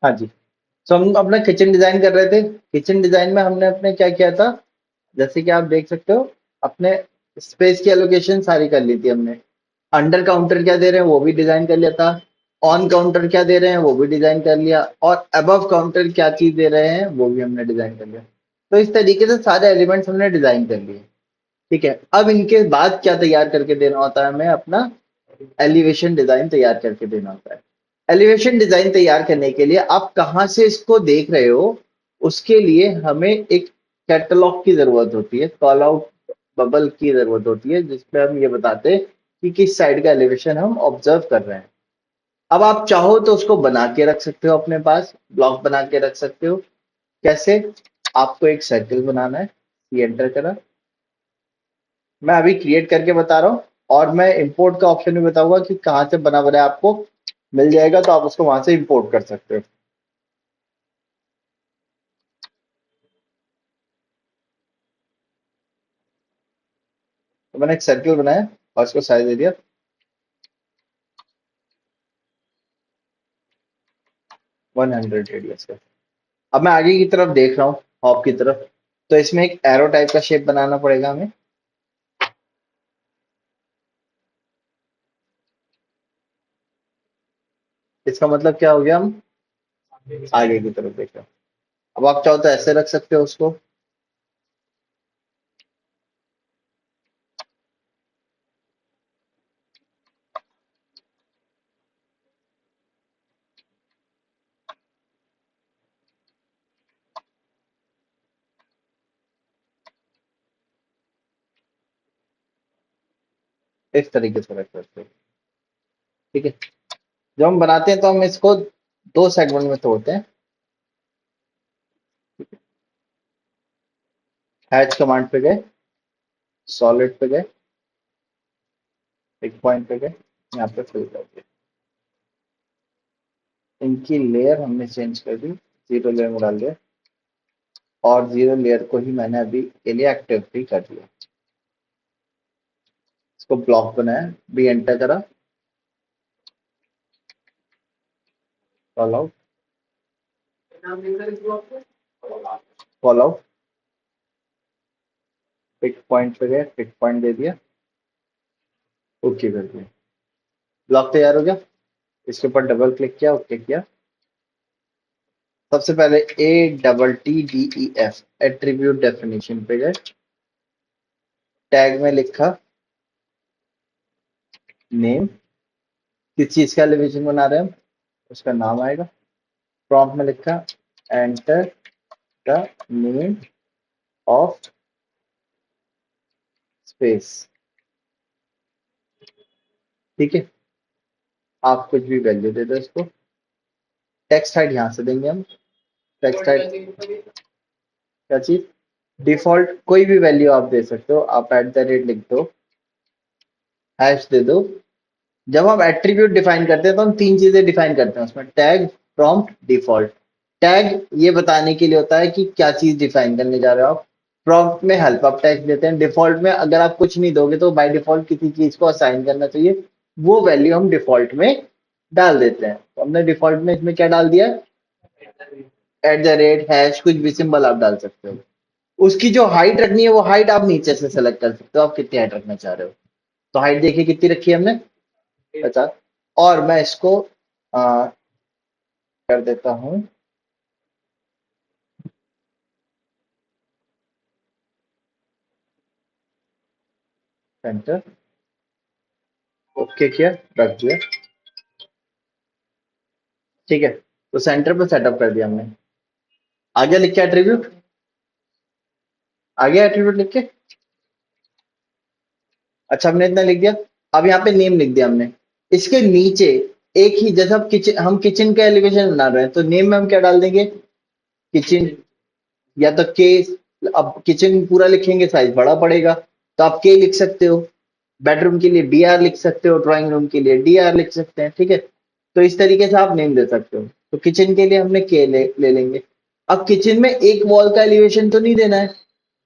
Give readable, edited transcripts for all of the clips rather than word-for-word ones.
हाँ जी। तो हम अपना किचन डिजाइन कर रहे थे। किचन डिजाइन में हमने अपने क्या किया था, जैसे कि आप देख सकते हो, अपने स्पेस की एलोकेशन सारी कर ली थी हमने। अंडर काउंटर क्या दे रहे हैं वो भी डिजाइन कर लिया था। ऑन काउंटर क्या दे रहे हैं वो भी डिजाइन कर लिया, और अबव काउंटर क्या चीज दे रहे हैं वो भी हमने डिजाइन कर लिया। तो इस तरीके से सारे एलिमेंट्स हमने डिजाइन कर लिए। ठीक है, अब इनके बाद क्या तैयार करके देना होता है हमें, अपना एलिवेशन डिजाइन तैयार करके देना होता है। एलिवेशन डिजाइन तैयार करने के लिए आप कहाँ से इसको देख रहे हो, उसके लिए हमें एक कैटलॉग की जरूरत होती है, कॉल आउट बबल की जरूरत होती है, जिसपे हम ये बताते हैं कि किस साइड का एलिवेशन हम ऑब्जर्व कर रहे हैं। अब आप चाहो तो उसको बना के रख सकते हो, अपने पास ब्लॉक बना के रख सकते हो। कैसे? आपको एक सर्कल बनाना है, ये एंटर करा। मैं अभी क्रिएट करके बता रहा हूँ, और मैं इंपोर्ट का ऑप्शन भी बताऊंगा कि कहाँ से बना बना आपको मिल जाएगा, तो आप उसको वहां से इंपोर्ट कर सकते हो। तो मैंने एक सर्कल बनाया और इसको साइज दे दिया 100 रेडियस का। अब मैं आगे की तरफ देख रहा हूँ, हॉप की तरफ। तो इसमें एक एरो टाइप का शेप बनाना पड़ेगा हमें। इसका मतलब क्या हो गया, हम आगे की तरफ देख रहे हैं। अब आप चाहो तो ऐसे रख सकते हो उसको। इस तरीके से रख सकते हो। ठीक है, जब हम बनाते हैं तो हम इसको दो सेगमेंट में तोड़ते हैं। हैच कमांड पे गए, सॉलिड पे गए, एक पॉइंट पे गए, यहाँ पे फिल कर दिया। इनकी लेयर हमने चेंज कर दी, जीरो लेयर में डाल दिया, और जीरो लेयर को ही मैंने अभी के लिए एक्टिव भी कर दिया। इसको ब्लॉक बनाया, बी एंटर करा, call out, call out, pick point पे गए, पिक पॉइंट दे दिया, ओके कर दिया। ब्लॉक तैयार हो गया। इसके ऊपर डबल क्लिक किया, ओके किया। सबसे पहले ATTDEF एट्रीब्यूट डेफिनेशन पे गए, टैग में लिखा नेम, किस चीज का एलिवेशन बना रहे हैं हम, उसका नाम आएगा। प्रॉम्प्ट में लिखा enter the name of space. ठीक है, आप कुछ भी वैल्यू दे दो इसको। टेक्स्ट हाइट यहाँ से देंगे हम। टेक्स्ट हाइट क्या चीज, डिफॉल्ट कोई भी वैल्यू आप दे सकते हो, आप एट द रेट लिख दो, हैश दे दो। जब हम एट्रीब्यूट डिफाइन करते हैं तो हम तीन चीजें डिफाइन करते हैं उसमें, टैग, प्रॉम्प्ट, डिफॉल्ट। टैग ये बताने के लिए होता है कि क्या चीज डिफाइन करने जा रहे हो आप। प्रॉम्प्ट में हेल्प आप टैग देते हैं। डिफॉल्ट में अगर आप कुछ नहीं दोगे तो बाय डिफॉल्ट किसी चीज को असाइन करना चाहिए, वो वैल्यू हम डिफॉल्ट में डाल देते हैं। तो हमने डिफॉल्ट में इसमें क्या डाल दिया, एट द रेट, हैश, कुछ भी सिंबल आप डाल सकते हो। उसकी जो हाइट रखनी है वो हाइट आप नीचे से सेलेक्ट कर सकते हो, आप कितनी हाइट रखना चाह रहे हो। तो हाइट देखिए कितनी रखी है हमने, 50। और मैं इसको कर देता हूँ सेंटर, ओके किया, रख दिया। ठीक है, तो सेंटर पे सेटअप कर दिया हमने। आगे लिख के एट्रीब्यूट, आगे एट्रीब्यूट लिख के, अच्छा हमने इतना लिख दिया। अब यहाँ पे नेम लिख दिया हमने। इसके नीचे एक ही, जैसे हम किचन का एलिवेशन बना रहे हैं तो नेम में हम क्या डाल देंगे, किचन, या तो के। अब किचन पूरा लिखेंगे साइज बड़ा पड़ेगा, तो आप के लिख सकते हो। बेडरूम के लिए BR लिख सकते हो, ड्राइंग रूम के लिए DR लिख सकते हैं। ठीक है, तो इस तरीके से आप नेम दे सकते हो। तो किचन के लिए हमने के ले लेंगे। अब किचन में एक वॉल का एलिवेशन तो नहीं देना है,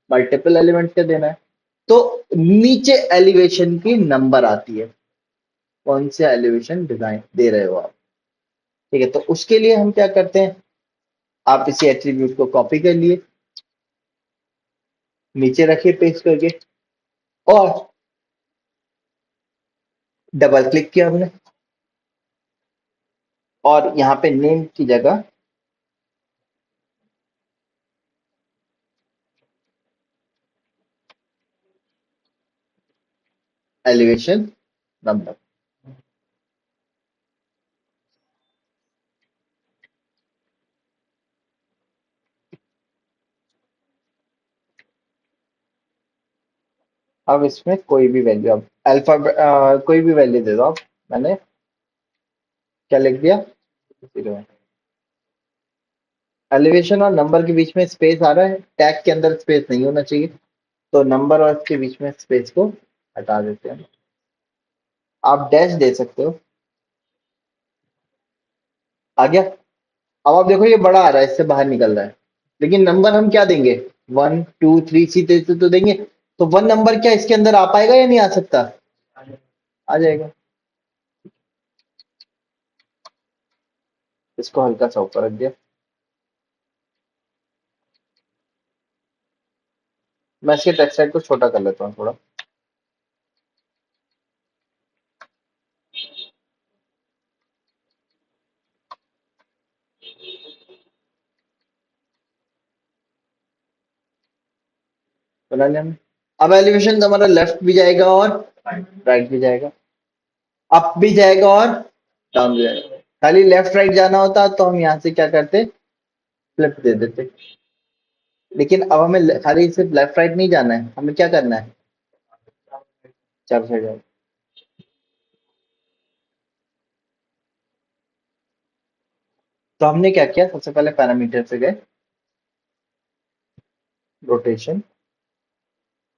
मल्टीपल एलिमेंट का देना है। तो नीचे एलिवेशन की नंबर आती है, कौन से एलिवेशन डिजाइन दे रहे हो आप। ठीक है, तो उसके लिए हम क्या करते हैं, आप इसी एट्रीब्यूट को कॉपी कर लिए, नीचे रखिए पेस्ट करके, और डबल क्लिक किया हमने, और यहाँ पे नेम की जगह एलिवेशन नंबर। अब इसमें कोई भी वैल्यू, अब अल्फाबेट कोई भी वैल्यू दे दो आप। मैंने क्या लिख दिया, 0। एलिवेशन और नंबर के बीच में स्पेस आ रहा है, टैग के अंदर स्पेस नहीं होना चाहिए, तो नंबर और इसके बीच में स्पेस को हटा देते हैं। आप डैश दे सकते हो, आ गया। अब आप देखो ये बड़ा आ रहा है, इससे बाहर निकल रहा है, लेकिन नंबर हम क्या देंगे, 1 2 3 सी तो देंगे, तो 1 नंबर क्या इसके अंदर आ पाएगा या नहीं आ सकता, आ जाएगा। इसको हल्का सा ऊपर रख दिया। मैं इसके टेक्स्ट साइज को छोटा कर लेता हूँ थोड़ा। बना लिया हमने। अब एलिवेशन हमारा लेफ्ट भी जाएगा और राइट भी जाएगा, अप भी जाएगा और डाउन भी जाएगा। खाली लेफ्ट राइट जाना होता तो हम यहाँ से क्या करते, फ्लिप दे देते, लेकिन अब हमें खाली सिर्फ लेफ्ट राइट नहीं जाना है, हमें क्या करना है, चार साइड जाना। तो हमने क्या किया, सबसे पहले पैरामीटर पे गए, रोटेशन,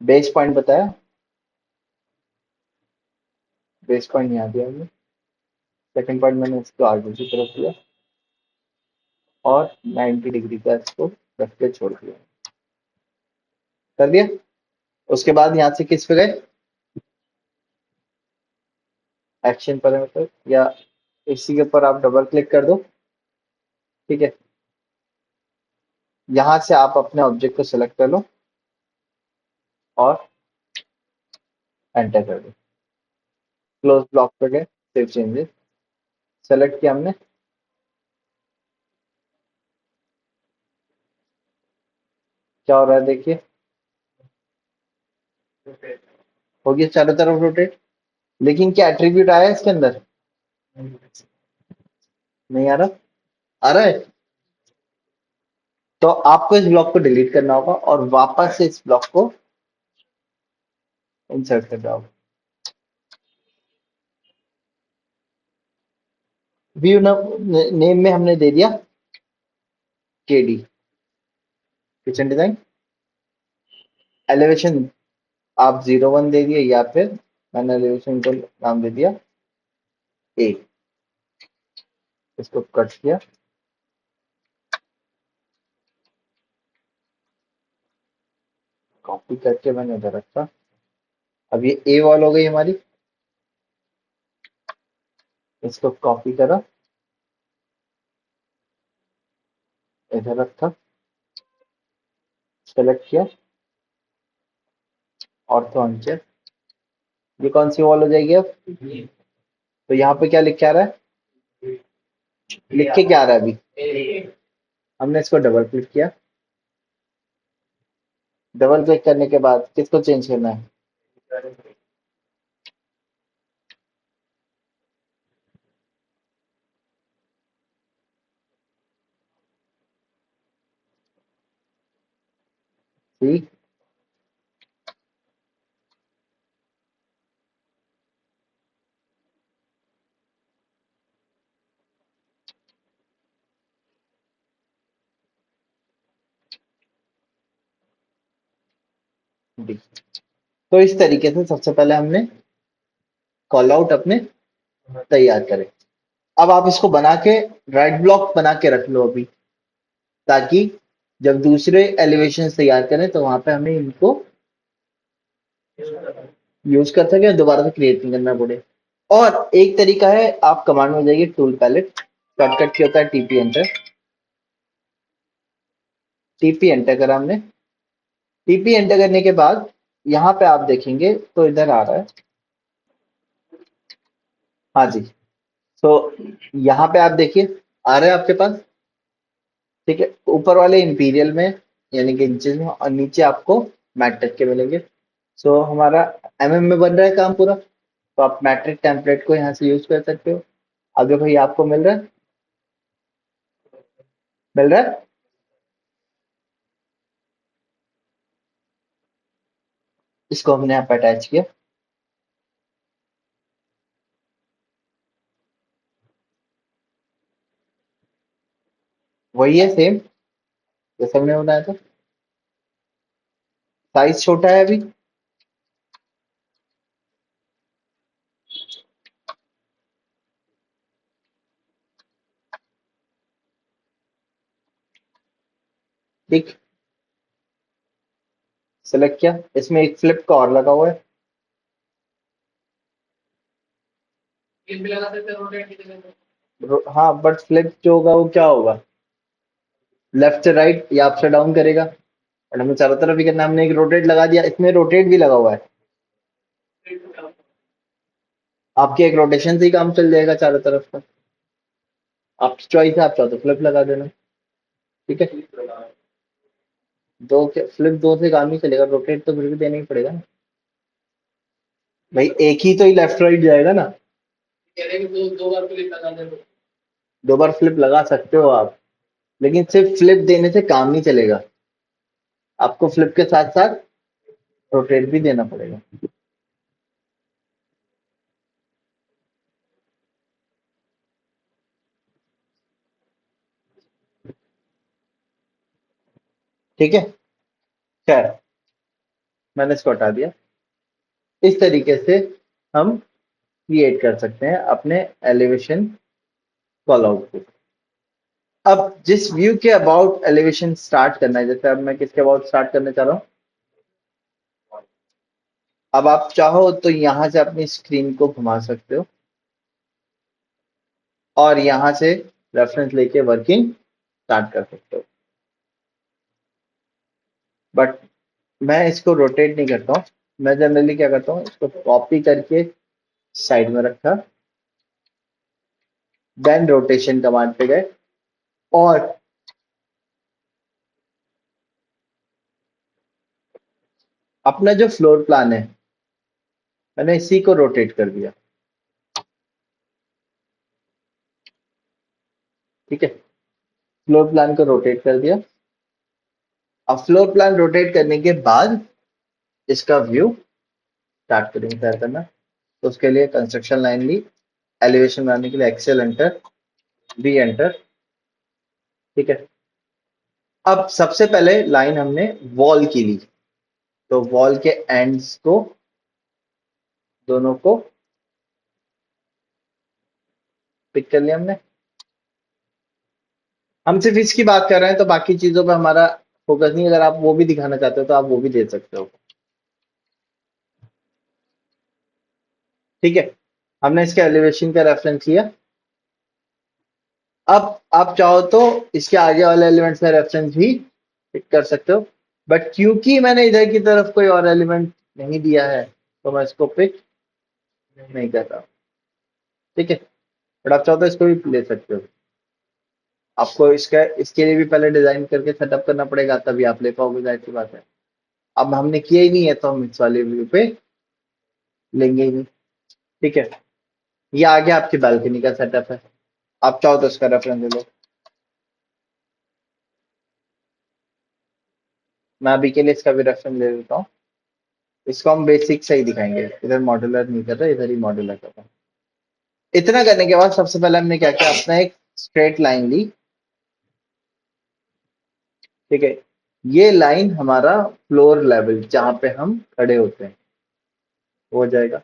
बेस पॉइंट बताया, बेस पॉइंट यहाँ दिया हमने, सेकंड पॉइंट मैंने इसको आगे की तरफ दिया, और 90 डिग्री का इसको रख के छोड़ दिया, कर दिया। उसके बाद यहाँ से किस पे गए, एक्शन पैरामीटर, या इसी के ऊपर आप डबल क्लिक कर दो, ठीक है। यहाँ से आप अपने ऑब्जेक्ट को सिलेक्ट कर लो और एंटर कर दो, क्लोज ब्लॉक पे गए, सेव चेंजेस, सेलेक्ट किया हमने, क्या हो रहा है देखिए, हो गया चारों तरफ रोटेट। लेकिन क्या एट्रीब्यूट आया है इसके अंदर, नहीं आ रहा, आ रहा है। तो आपको इस ब्लॉक को डिलीट करना होगा और वापस से इस ब्लॉक को इंसर्ट करना होगा। व्यू नेम में हमने दे दिया केडी, किचन डिजाइन। एलिवेशन आप 01 दे दिए, या फिर मैंने एलिवेशन को नाम दे दिया ए, इसको कट किया, कॉपी करके मैंने उधर रखा। अब ये ए वॉल हो गई हमारी, इसको कॉपी करा, इधर रखा, सेलेक्ट किया, ऑर्थो अनचेक। ये कौन सी वॉल हो जाएगी अब, तो यहाँ पे क्या लिख के आ रहा है, लिख के क्या आ रहा है अभी, हमने इसको डबल क्लिक किया, डबल क्लिक करने के बाद किसको चेंज करना है, सी। डी। तो इस तरीके से सबसे पहले हमने कॉल आउट अपने तैयार करे। अब आप इसको बना के राइट ब्लॉक बना के रख लो अभी, ताकि जब दूसरे एलिवेशन तैयार करें तो वहां पे हमें इनको यूज कर सके, दोबारा से क्रिएट नहीं करना पड़े। और एक तरीका है, आप कमांड में जाइए टूल पैलेट, शॉर्टकट क्या होता है? TP enter. टीपी एंटर करा हमने। टीपी एंटर करने के बाद यहाँ पे आप देखेंगे तो इधर आ रहा है। हाँ जी। तो यहाँ पे आप देखिए, आ रहा है आपके पास। ठीक है, ऊपर वाले इंपीरियल में यानी कि इंचेस में, और नीचे आपको मैट्रिक के मिलेंगे। सो हमारा एमएम में बन रहा है काम पूरा, तो आप मैट्रिक टेम्पलेट को यहाँ से यूज कर सकते हो। आगे भाई आपको मिल रहा है? मिल रहा है? इसको हमने यहाँ पे अटैच किया। वही है सेम जैसे हमने बनाया था। साइज छोटा है अभी। ठीक, सेलेक्ट किया। इसमें एक फ्लिप का और लगा हुआ है। हाँ, बट फ्लिप जो होगा वो क्या होगा? लेफ्ट से राइट या अप से डाउन करेगा। और हमें चारों तरफ ही करना है। हमने एक रोटेट लगा दिया, इसमें रोटेट भी लगा हुआ है। आपके एक रोटेशन से ही काम चल जाएगा चारों तरफ का। आपकी चॉइस है, आप चाहो तो फ्लिप लगा देना। ठीक है, दो के फ्लिप दो से काम नहीं चलेगा, रोटेट तो फिर भी देना ही पड़ेगा ना। भाई एक ही तो ही लेफ्ट राइट जाएगा ना। दो बार फ्लिप लगा सकते हो आप, लेकिन सिर्फ फ्लिप देने से काम नहीं चलेगा। आपको फ्लिप के साथ साथ रोटेट भी देना पड़ेगा। ठीक है, खैर मैंने इसको हटा दिया। इस तरीके से हम क्रिएट कर सकते हैं अपने एलिवेशन कॉल आउट को। अब जिस व्यू के अबाउट एलिवेशन स्टार्ट करना है, जैसे अब मैं किसके अबाउट स्टार्ट करना चाह रहा हूँ। अब आप चाहो तो यहां से अपनी स्क्रीन को घुमा सकते हो और यहां से रेफरेंस लेके वर्किंग स्टार्ट कर सकते हो। बट मैं इसको रोटेट नहीं करता हूँ। मैं जनरली क्या करता हूँ, इसको कॉपी करके साइड में रखा, देन रोटेशन कमांड पे गए और अपना जो फ्लोर प्लान है मैंने इसी को रोटेट कर दिया। ठीक है, फ्लोर प्लान को रोटेट कर दिया। अब फ्लोर प्लान रोटेट करने के बाद इसका व्यू स्टार्ट करेंगे तैयार करना। तो उसके लिए कंस्ट्रक्शन लाइन ली, एलिवेशन बनाने के लिए एक्सेल एंटर, बी एंटर। ठीक है, अब सबसे पहले लाइन हमने वॉल की ली, तो वॉल के एंड्स को दोनों को पिक कर लिया हमने। हम सिर्फ इसकी बात कर रहे हैं तो बाकी चीजों पे हमारा फोकस नहीं। अगर आप वो भी दिखाना चाहते हो तो आप वो भी दे सकते हो। ठीक है, हमने इसके एलिवेशन का रेफरेंस लिया। अब आप चाहो तो इसके आगे वाले एलिमेंट्स का रेफरेंस भी पिक कर सकते हो, बट क्योंकि मैंने इधर की तरफ कोई और एलिमेंट नहीं दिया है तो मैं इसको पिक नहीं कर रहा। ठीक है, बट आप चाहो तो इसको भी ले सकते हो। आपको इसका इसके लिए भी पहले डिजाइन करके सेटअप करना पड़ेगा, तभी आप ले पाओगे, जाहिर सी बात है। अब हमने किया ही नहीं है तो हम इस वाले व्यू पे लेंगे ही नहीं। ठीक है, ये आगे आपकी बालकनी का सेटअप है। आप चाहो तो इसका रेफरेंस ले लो। मैं अभी के लिए इसका भी रेफरेंस ले लेता हूँ। इसको हम बेसिक से ही दिखाएंगे, इधर मॉड्यूलर नहीं कर रहे, इधर ही मॉड्यूलर कर रहे हैं। इतना करने के बाद सबसे पहले हमने क्या किया, अपना एक स्ट्रेट लाइन ली। ठीक है, ये लाइन हमारा फ्लोर लेवल जहां पे हम खड़े होते हैं हो जाएगा।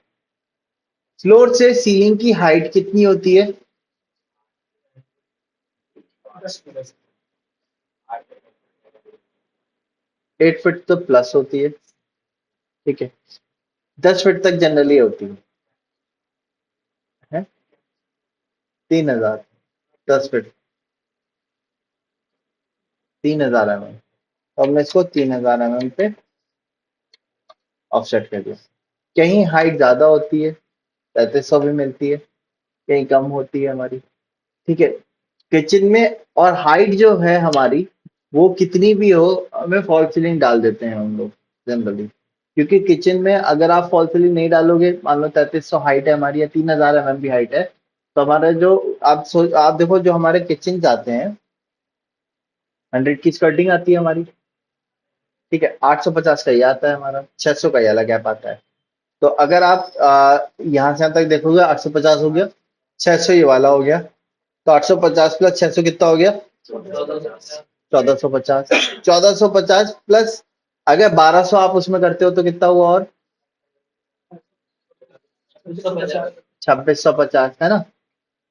फ्लोर से सीलिंग की हाइट कितनी होती है? 8 फीट तो प्लस होती ठीक है, 10 फीट तक जनरली होती है 3,000। 10 फीट 3000 mm। तो हमने इसको 3000 mm पे ऑफसेट कर दिया। कहीं हाइट ज्यादा होती है 3500 भी मिलती है, कहीं कम होती है हमारी। ठीक है, किचन में और हाइट जो है हमारी, वो कितनी भी हो, हमें फॉल सीलिंग डाल देते हैं हम लोग जनरली। क्योंकि किचन में अगर आप फॉल सीलिंग नहीं डालोगे, मान लो 3300 हाइट है हमारी या 3000 mm भी हाइट है, तो हमारा जो आप देखो जो हमारे किचन जाते हैं 100 की स्कर्टिंग आती है हमारी। ठीक है, 850 का ये आता है हमारा, 600 का ये वाला गैप आता है। तो अगर आप यहाँ से यहाँ तक देखोगे 850 हो गया, 600 ये वाला हो गया, तो 850 प्लस 600 कितना हो गया? 1450। 1450 प्लस अगर 1200 आप उसमें करते हो तो कितना हुआ? और 2650 है ना।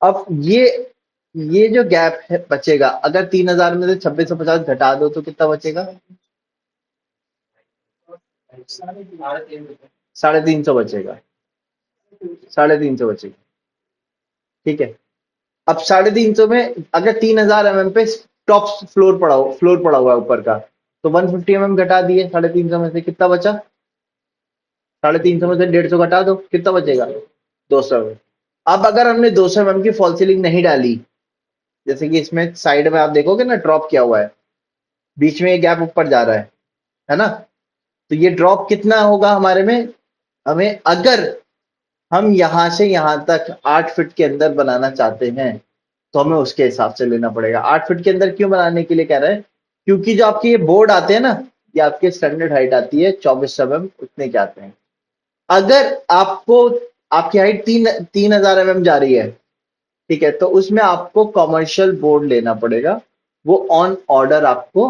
अब ये जो गैप है बचेगा, अगर 3000 में से 2650 घटा दो तो कितना बचेगा? 350 बचेगा। 350 बचेगा। ठीक है, अब 350 में अगर 3000 mm पे टॉप फ्लोर पड़ा हुआ है ऊपर का, तो 150 mm घटा दिए 350 में से, कितना बचा? 350 में से 150 घटा दो, कितना बचेगा? 200। अब अगर हमने 200 mm की फॉल सीलिंग नहीं डाली, जैसे कि इसमें साइड में आप देखोगे ना ड्रॉप किया हुआ है, बीच में ये गैप ऊपर जा रहा है ना। तो ये ड्रॉप कितना होगा हमारे में? हमें अगर हम यहां से यहां तक 8 फीट के अंदर बनाना चाहते हैं, तो हमें उसके हिसाब से लेना पड़ेगा। 8 फीट के अंदर क्यों बनाने के लिए कह रहे हैं? क्योंकि जो आपके ये बोर्ड आते हैं ना, ये आपके स्टैंडर्ड हाइट आती है 24 mm, उतने के आते हैं। अगर आपको आपकी हाइट 3000 mm जा रही है, ठीक है, तो उसमें आपको कॉमर्शियल बोर्ड लेना पड़ेगा, वो ऑन ऑर्डर आपको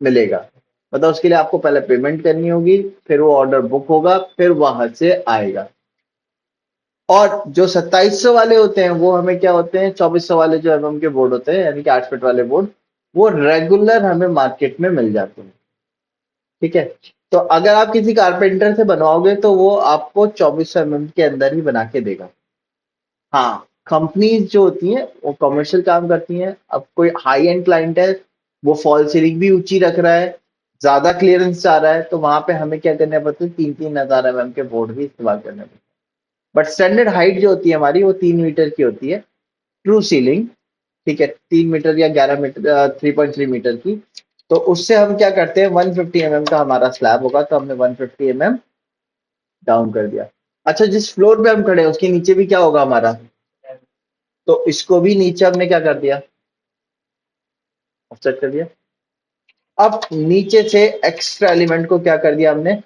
मिलेगा। मतलब उसके लिए आपको पहले पेमेंट करनी होगी, फिर वो ऑर्डर बुक होगा, फिर वहां से आएगा। और जो 2700 वाले होते हैं वो हमें क्या होते हैं, 2400 वाले जो एमएम के बोर्ड होते हैं, यानी कि 8 फीट वाले बोर्ड, वो रेगुलर हमें मार्केट में मिल जाते हैं। ठीक है, तो अगर आप किसी कारपेंटर से बनवाओगे तो वो आपको 2400 mm के अंदर ही बना के देगा। हाँ, कंपनीज जो होती हैं वो कमर्शियल काम करती हैं। अब कोई हाई एंड क्लाइंट है, वो फॉल सीलिंग भी ऊंची रख रहा है, ज्यादा क्लियरेंस चाह रहा है, तो वहां पे हमें क्या करना पड़ता है, 3-3000 mm के बोर्ड भी इस्तेमाल करने पड़ते हैं। बट स्टैंडर्ड हाइट जो होती है हमारी, वो 3 मीटर की होती है, ट्रू सीलिंग। ठीक है, 3 मीटर या 11 मीटर, 3.3 मीटर की। तो उससे हम क्या करते हैं, 150 mm का हमारा स्लैब होगा, तो हमने 150 mm डाउन कर दिया। अच्छा, जिस फ्लोर पे हम खड़े हैं उसके नीचे भी क्या होगा हमारा, तो इसको भी नीचे हमने क्या कर दिया, ऑफसेट कर दिया। अब नीचे से एक्स्ट्रा एलिमेंट को क्या कर दिया हमने,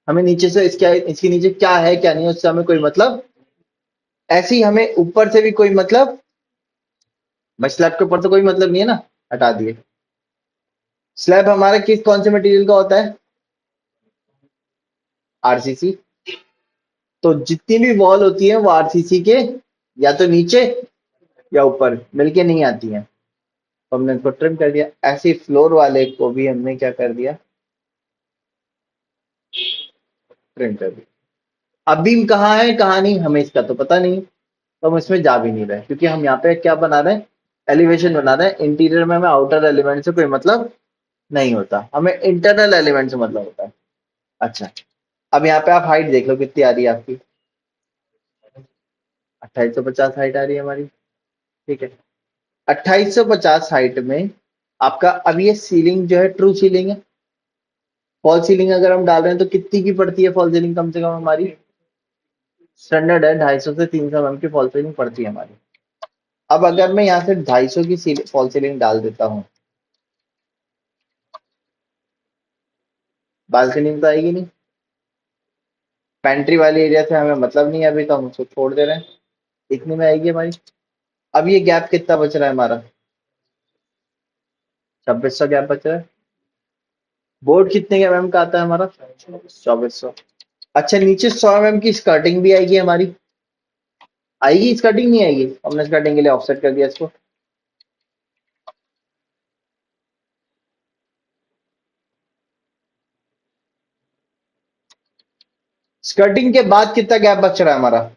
हमें नीचे से इसके नीचे क्या है क्या नहीं है उससे हमें कोई मतलब, ऐसे ही हमें ऊपर से भी कोई मतलब, बस स्लैब के ऊपर तो कोई मतलब नहीं है ना, हटा दिए। स्लैब हमारा किस कौन से मटेरियल का होता है? आरसीसी। तो जितनी भी वॉल होती है वो आरसीसी के या तो नीचे या ऊपर मिलके नहीं आती हैं, तो हमने इसको ट्रिम कर दिया। ऐसे ही फ्लोर वाले को भी हमने क्या कर दिया, ट्रिम कर दिया। अब बीम कहाँ है कहाँ नहीं हमें इसका तो पता नहीं, तो हम इसमें जा भी नहीं रहे, क्योंकि हम यहाँ पे क्या बना रहे हैं, एलिवेशन बना रहे हैं। इंटीरियर में हमें आउटर एलिमेंट से कोई मतलब नहीं होता, हमें इंटरनल एलिमेंट से मतलब होता है। अच्छा, अब यहाँ पे आप हाइट देख लो कितनी आ रही है आपकी, 2850 हाइट आ रही है हमारी। ठीक है, 2850 हाइट में आपका अब ये सीलिंग जो है ट्रू सीलिंग है। फॉल सीलिंग अगर हम डाल रहे हैं तो कितनी की पड़ती है फॉल सीलिंग, कम से कम हमारी स्टैंडर्ड है 250 से 300 mm की फॉल सीलिंग पड़ती है हमारी। अब अगर मैं यहाँ से 250 की फॉल सीलिंग डाल देता हूँ, बालकनी में तो आएगी नहीं, पेंट्री वाली एरिया से हमें मतलब नहीं है, अभी तो हम उसको छोड़ दे रहे हैं, इतनी में आएगी हमारी। अब ये गैप कितना बच रहा है हमारा, 2600 गैप बच रहा है। बोर्ड कितने के mm का आता है हमारा, 2400। अच्छा, नीचे 100 mm की स्कर्टिंग भी आएगी हमारी, आएगी स्कर्टिंग नहीं आएगी, हमने स्कर्टिंग के लिए ऑफसेट कर दिया इसको। स्कर्टिंग के बाद कितना गैप बच रहा है हमारा,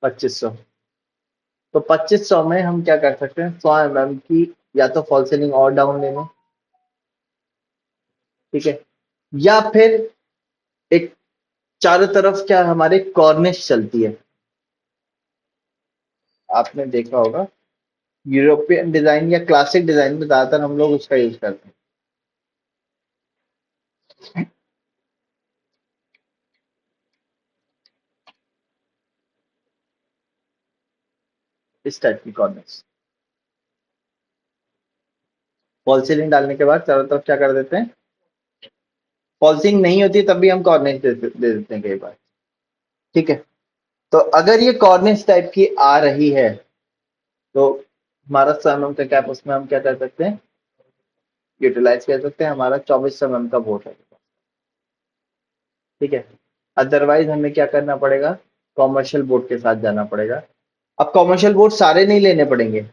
2500। तो 2500 में हम क्या कर सकते हैं, 100 mm की या तो फॉल सीलिंग और डाउन ले लें, ठीक है, या फिर एक चारों तरफ क्या हमारे कॉर्निश चलती है, आपने देखा होगा यूरोपियन डिजाइन या क्लासिक डिजाइन में ज्यादातर हम लोग उसका यूज करते हैं, इस टाइप की कॉर्निश। फॉल सीलिंग डालने के बाद चारों तरफ क्या कर देते हैं, फॉल सीलिंग नहीं होती तब भी हम कॉर्निश दे देते हैं कई बार, ठीक है। तो अगर ये कॉर्निश टाइप की आ रही है तो हमारा 100 mm का कैप, उसमें हम क्या कर सकते हैं, यूटिलाइज कर सकते हैं, हमारा 2400 mm का बोट है, ठीक है। अदरवाइज हमें क्या करना पड़ेगा, कॉमर्शियल बोट के साथ जाना पड़ेगा। अब कॉमर्शियल बोट सारे नहीं लेने पड़ेंगे,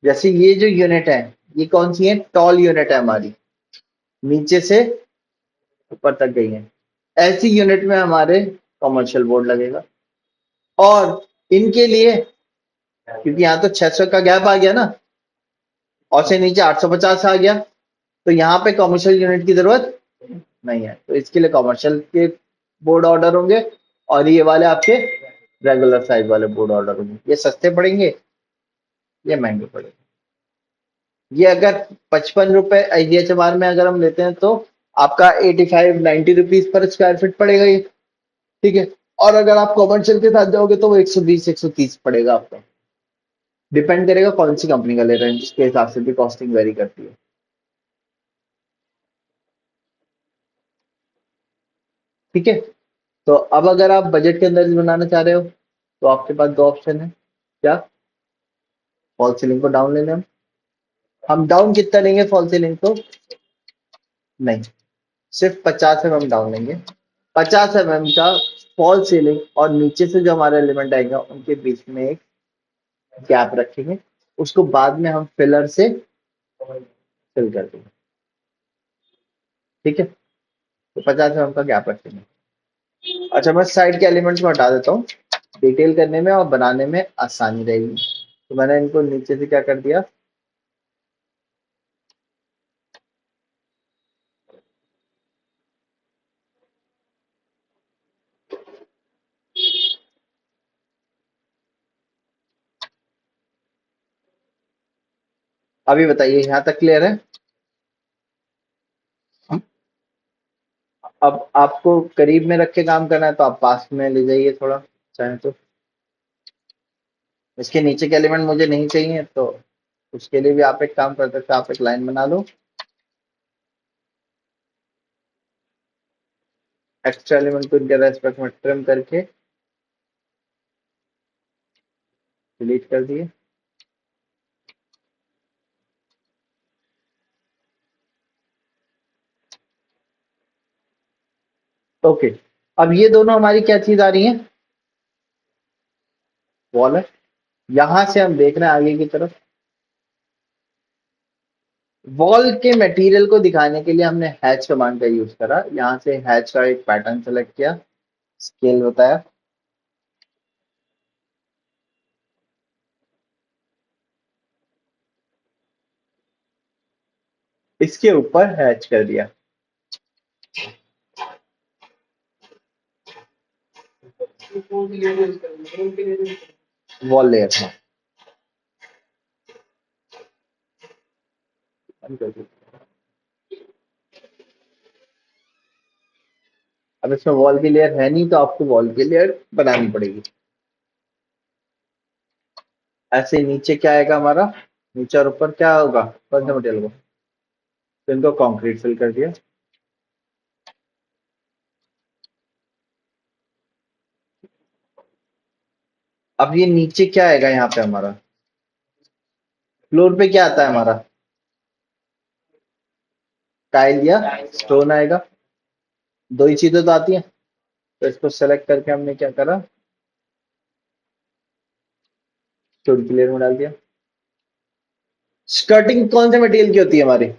जैसे ये जो यूनिट है, ये कौन सी है, टॉल यूनिट है हमारी, नीचे से ऊपर तक गई है, ऐसी यूनिट में हमारे कॉमर्शियल बोर्ड लगेगा। और इनके लिए, क्योंकि यहाँ तो 600 का गैप आ गया ना, और से नीचे 850 आ गया, तो यहाँ पे कॉमर्शियल यूनिट की जरूरत नहीं है, तो इसके लिए कॉमर्शियल के बोर्ड ऑर्डर होंगे, और ये वाले आपके रेगुलर साइज वाले बोर्ड ऑर्डर होंगे। ये सस्ते पड़ेंगे, ये महंगे पड़ेंगे। ये अगर 55 रुपए IGHMR में अगर हम लेते हैं तो आपका 85-90 रुपीज पर स्क्वायर फीट पड़ेगा ये, ठीक है। और अगर आप कॉमर्शियल के साथ जाओगे तो वो 120-130 पड़ेगा आपका, डिपेंड करेगा कौन सी कंपनी का ले रहे हैं, जिसके हिसाब से भी कॉस्टिंग वेरी करती है, ठीक है। तो अब अगर आप बजट के अंदर बनाना चाह रहे हो तो आपके पास दो ऑप्शन है, क्या, फॉल सीलिंग को डाउन ले लें हम डाउन कितना लेंगे फॉल सीलिंग को, नहीं, सिर्फ 50 mm डाउन लेंगे, 50 mm का फॉल सीलिंग, और नीचे से जो हमारा एलिमेंट आएगा उनके बीच में एक गैप रखेंगे, उसको बाद में हम फिलर से फिल कर देंगे, ठीक है। तो 50 mm का गैप रखेंगे। अच्छा, मैं साइड के एलिमेंट्स को हटा देता हूँ, डिटेल करने में और बनाने में आसानी रहेगी। तो मैंने इनको नीचे से क्या कर दिया, अभी बताइए यहाँ तक क्लियर है। अब आपको करीब में रख के काम करना है तो आप पास में ले जाइए थोड़ा, चाहे तो। इसके नीचे के एलिमेंट मुझे नहीं चाहिए, तो उसके लिए भी आप एक काम कर सकते हो, आप एक लाइन बना लो, एक्स्ट्रा एलिमेंट को इनके रेस्पेक्ट में ट्रिम करके डिलीट कर दिए। ओके, अब ये दोनों हमारी क्या चीज आ रही है, वॉल है। यहां से हम देख रहे हैं आगे की तरफ, वॉल के मटेरियल को दिखाने के लिए हमने हैच कमांड का यूज करा, यहाँ से हैच का एक पैटर्न सेलेक्ट किया, स्केल बताया, इसके ऊपर हैच कर दिया, वॉल लेयर था। अब इसमें वॉल की लेयर है नहीं, तो आपको वॉल की लेयर बनानी पड़ेगी। ऐसे नीचे क्या आएगा हमारा, नीचे और ऊपर क्या होगा, कौन सा मटेरियल को, तो इनको कंक्रीट फिल कर दिया। अब ये नीचे क्या आएगा, यहाँ पे हमारा फ्लोर पे क्या आता है हमारा, टाइल या स्टोन आएगा, दो ही चीजें तो आती हैं। तो इसको सेलेक्ट करके हमने क्या करा, स्टोन की लेयर में डाल दिया। स्कर्टिंग कौन से मटेरियल की होती है हमारी,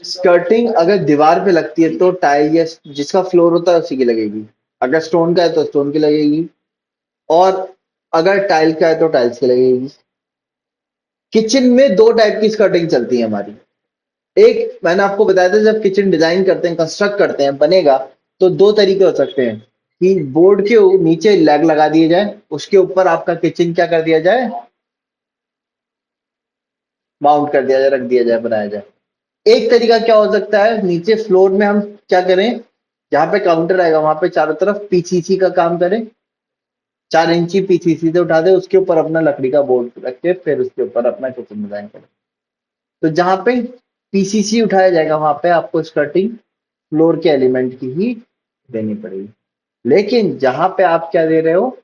स्कर्टिंग अगर दीवार पे लगती है तो टाइल या जिसका फ्लोर होता है उसी की लगेगी। अगर स्टोन का है तो स्टोन की लगेगी, और अगर टाइल का है तो टाइल्स की लगेगी। किचन में दो टाइप की स्कर्टिंग चलती है हमारी। एक मैंने आपको बताया था, जब किचन डिजाइन करते हैं, कंस्ट्रक्ट करते हैं, बनेगा, तो दो तरीके हो सकते हैं कि बोर्ड के नीचे लेग लगा दिए जाए, उसके ऊपर आपका किचन क्या कर दिया जाए, माउंट कर दिया जाए, रख दिया जाए, बनाया जाए। एक तरीका क्या हो सकता है, नीचे फ्लोर में हम क्या करें, जहां पे काउंटर आएगा वहां पे चारों तरफ पीसीसी का काम करें, 4 इंची पीसीसी से उठा दे, उसके ऊपर अपना लकड़ी का बोर्ड रख के फिर उसके ऊपर अपना किचन डिजाइन करें। तो जहां पे पीसीसी उठाया जाएगा वहां पे आपको स्कर्टिंग फ्लोर के एलिमेंट की ही देनी पड़ेगी। लेकिन जहां पे आप क्या दे रहे हो,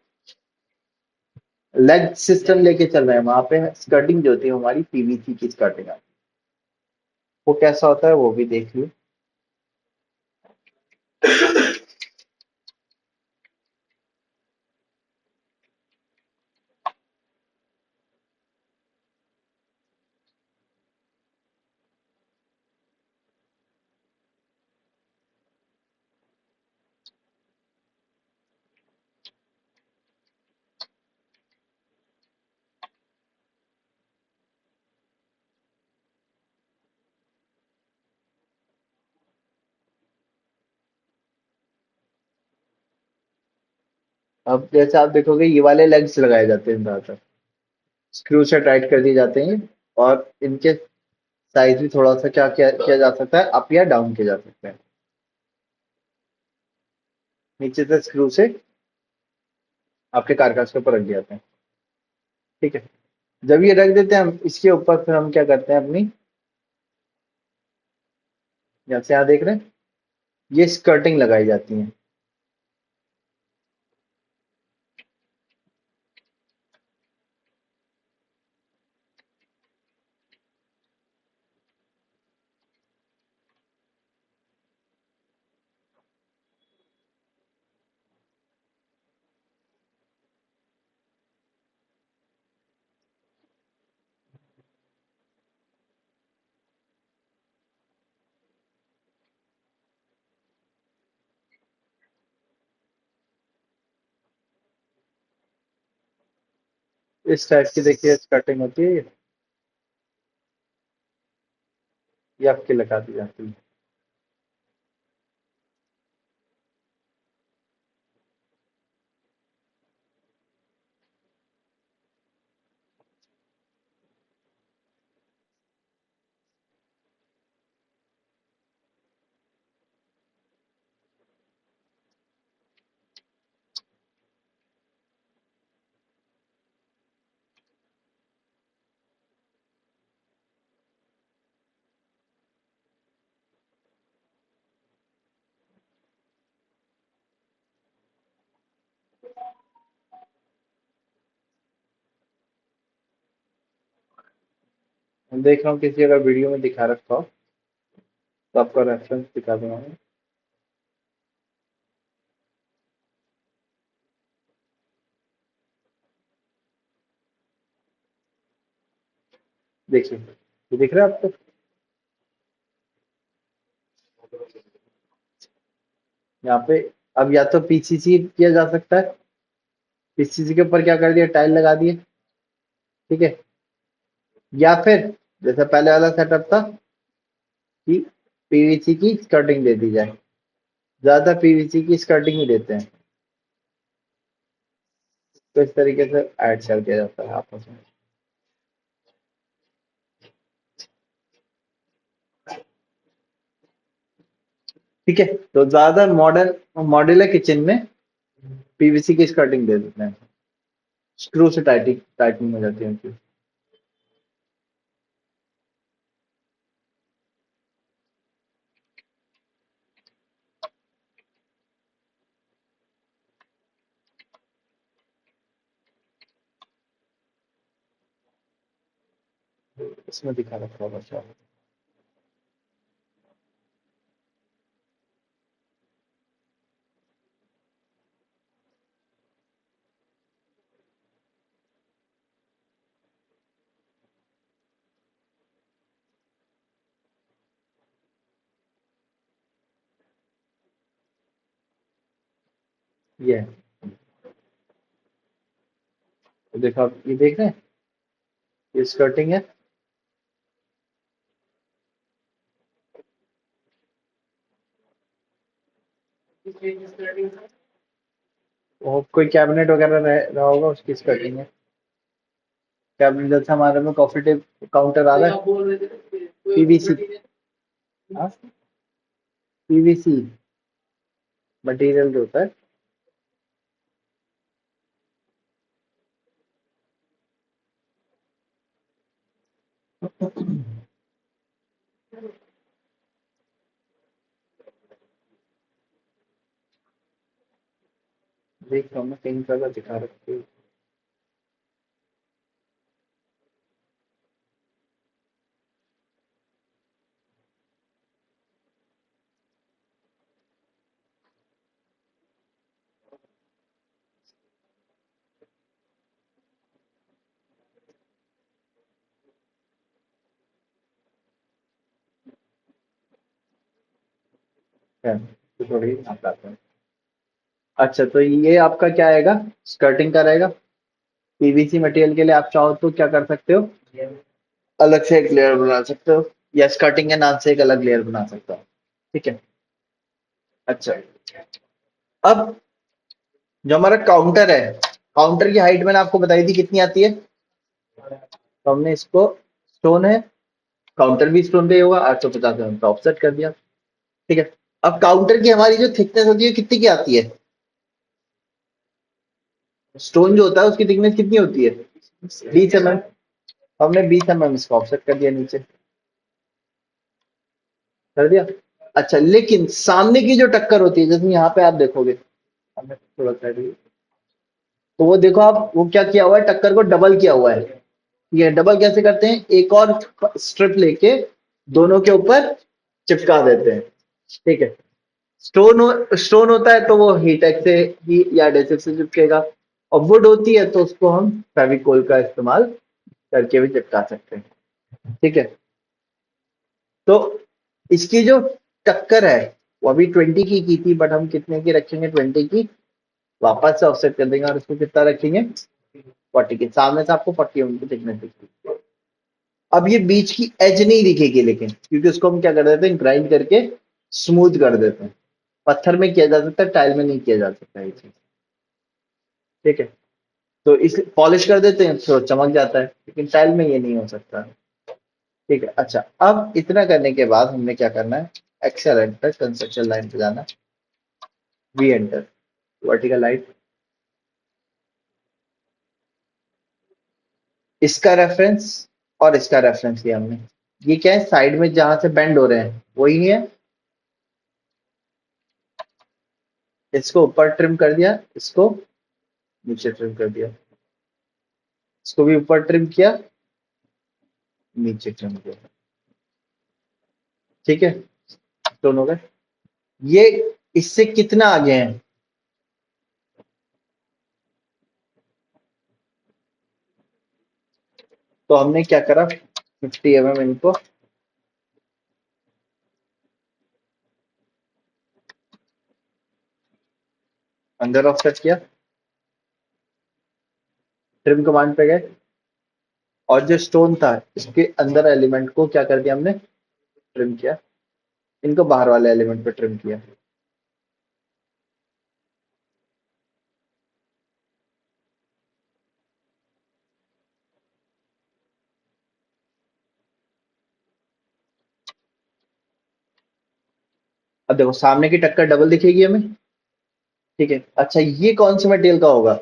लेग सिस्टम लेके चल रहे हैं, वहां पे स्कर्टिंग जो होती है हमारी पीवीसी की स्कर्टिंग आती है। वो कैसा होता है वो भी देख लियो। अब जैसे आप देखोगे ये वाले लेग्स लगाए जाते हैं ज्यादातर, स्क्रू से टाइट कर दिए जाते हैं, और इनके साइज भी थोड़ा सा क्या किया जा सकता है, अप या डाउन किया जा सकता है। नीचे से स्क्रू से आपके कारकास के ऊपर रख दिए जाते हैं। ठीक है, जब ये रख देते हैं हम इसके ऊपर, फिर हम क्या करते हैं अपनी, जैसे यहाँ देख रहे हैं, ये स्कर्टिंग लगाई जाती है। इस टाइप की देखिए स्कर्टिंग होती है, ये आपकी लगा दी जाती है। मैं देख रहा हूँ किसी अगर वीडियो में दिखा रखा हो तो आपका रेफरेंस दिखा दूंगा मैं। देखिए, ये दिख रहा है आपको, यहाँ पे। अब या तो पीसीसी किया जा सकता है, पीसीसी के ऊपर क्या कर दिया, टाइल लगा दिए। ठीक है, या फिर जैसा पहले वाला सेटअप था कि पीवीसी की स्कर्टिंग दे दी जाए, ज्यादा पीवीसी की स्कर्टिंग ही देते हैं, तो इस तरीके से ऐड कर दिया जाता है आपस में। ठीक है, तो ज्यादा मॉडर्न मॉड्यूलर किचन में पीवीसी की स्कर्टिंग दे देते हैं, स्क्रू से टाइटिंग टाइटनिंग हो जाती है उनकी। इसमें दिखा रखा होगा शायद। ये है। तो देखो आप ये देख रहे हैं, ये स्कर्टिंग है। और कोई कैबिनेट वगैरह रहा होगा, उसकी स्कर्टिंग है। कैबिनेट जैसे हमारे में कॉफी टेप काउंटर आ रहा है, पीवीसी। हाँ, पीवीसी मटेरियल जो होता है। देख रहा हूँ मैं, पिंक कलर दिखा रखी है। है, तो थोड़ी यहाँ पे आते हैं। अच्छा, तो ये आपका क्या आएगा, स्कर्टिंग का रहेगा। पीवीसी मटेरियल के लिए आप चाहो तो क्या कर सकते हो, अलग से एक लेयर बना सकते हो, या स्कर्टिंग के नाम से एक अलग लेयर बना सकते हो। ठीक है। अच्छा, अब जो हमारा काउंटर है, काउंटर की हाइट मैंने आपको बताई थी कितनी आती है। तो हमने इसको, स्टोन है, काउंटर भी स्टोन पे ही होगा, 850 का ऑफसेट कर दिया। ठीक है। अब काउंटर की हमारी जो थिकनेस होती है कितनी की आती है, स्टोन जो होता है उसकी थिकनेस कितनी होती है, 20 mm। हमने 20 mm इसका ऑफसेट कर दिया, नीचे कर दिया। अच्छा, लेकिन सामने की जो टक्कर होती है, जैसे यहाँ पे आप देखोगे, हमने थोड़ा सा तो वो देखो आप, वो क्या किया हुआ है, टक्कर को डबल किया हुआ है। ये डबल कैसे करते हैं, एक और स्ट्रिप लेके दोनों के ऊपर चिपका देते हैं। ठीक है। स्टोन होता है तो वो हीट से ही या एडेसिव से चिपकेगा, और वुड होती है तो उसको हम फेविकोल का इस्तेमाल करके भी चिपका सकते हैं। ठीक है। तो इसकी जो टक्कर है, वो अभी 20 की थी, बट हम कितने की रखेंगे, 20 की वापस से ऑफसेट कर देंगे, और इसको कितना रखेंगे, 40 की। सामने से आपको 41 की थिकनेस दिखती। अब ये बीच की एज नहीं दिखेगी, लेकिन क्योंकि उसको हम क्या कर देते हैं, ग्राइंड करके स्मूथ कर देते हैं। पत्थर में किया जा सकता है, टाइल में नहीं किया जा सकता ये चीज। ठीक है। तो इस पॉलिश कर देते हैं तो चमक जाता है, लेकिन टाइल में ये नहीं हो सकता। ठीक है। अच्छा, अब इतना करने के बाद हमने क्या करना है, एक्सेल एंटर, कंस्ट्रक्शन लाइन पे जाना, वी एंटर, वर्टिकल लाइन, इसका रेफरेंस और इसका रेफरेंस लिया हमने। ये क्या है, साइड में जहां से बेंड हो रहे हैं वही है। इसको ऊपर ट्रिम कर दिया, इसको नीचे ट्रिम कर दिया, इसको भी ऊपर ट्रिम किया, नीचे ट्रिम किया। ठीक है, दोनों गए। ये इससे कितना आगे हैं, तो हमने क्या करा, 50 mm इनको अंदर ऑफसेट किया, ट्रिम कमांड पे गए, और जो स्टोन था इसके अंदर एलिमेंट को क्या कर दिया हमने, ट्रिम किया, इनको बाहर वाले एलिमेंट पे ट्रिम किया। अब देखो सामने की टक्कर डबल दिखेगी हमें। ठीक है। अच्छा, ये कौन से मटेरियल का होगा,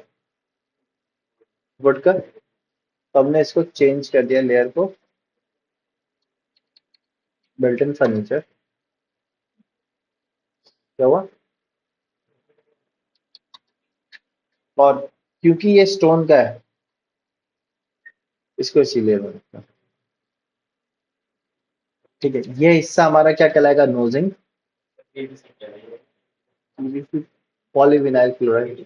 वुड का। तो हमने इसको चेंज कर दिया, लेयर को, बिल्ट इन फर्नीचर। क्या हुआ, और क्योंकि ये स्टोन का है, इसको इसी लेयर में रखना। ठीक है। ये हिस्सा हमारा क्या कहलाएगा, नोजिंग, पॉलीविनाइल क्लोराइड।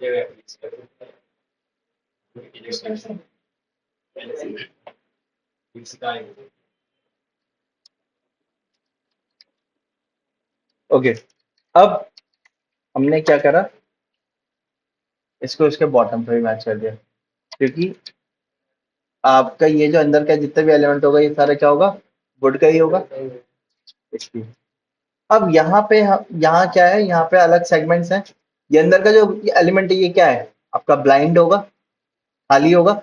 ओके। अब हमने क्या करा, इसको इसके बॉटम पे भी मैच कर दिया, क्योंकि आपका ये जो अंदर का जितने भी एलिमेंट होगा ये सारा क्या होगा, वुड का ही होगा इसलिए। अब यहाँ पे यहाँ क्या है, यहाँ पे अलग सेगमेंट्स हैं। ये अंदर का जो एलिमेंट है ये क्या है, आपका ब्लाइंड होगा, खाली होगा।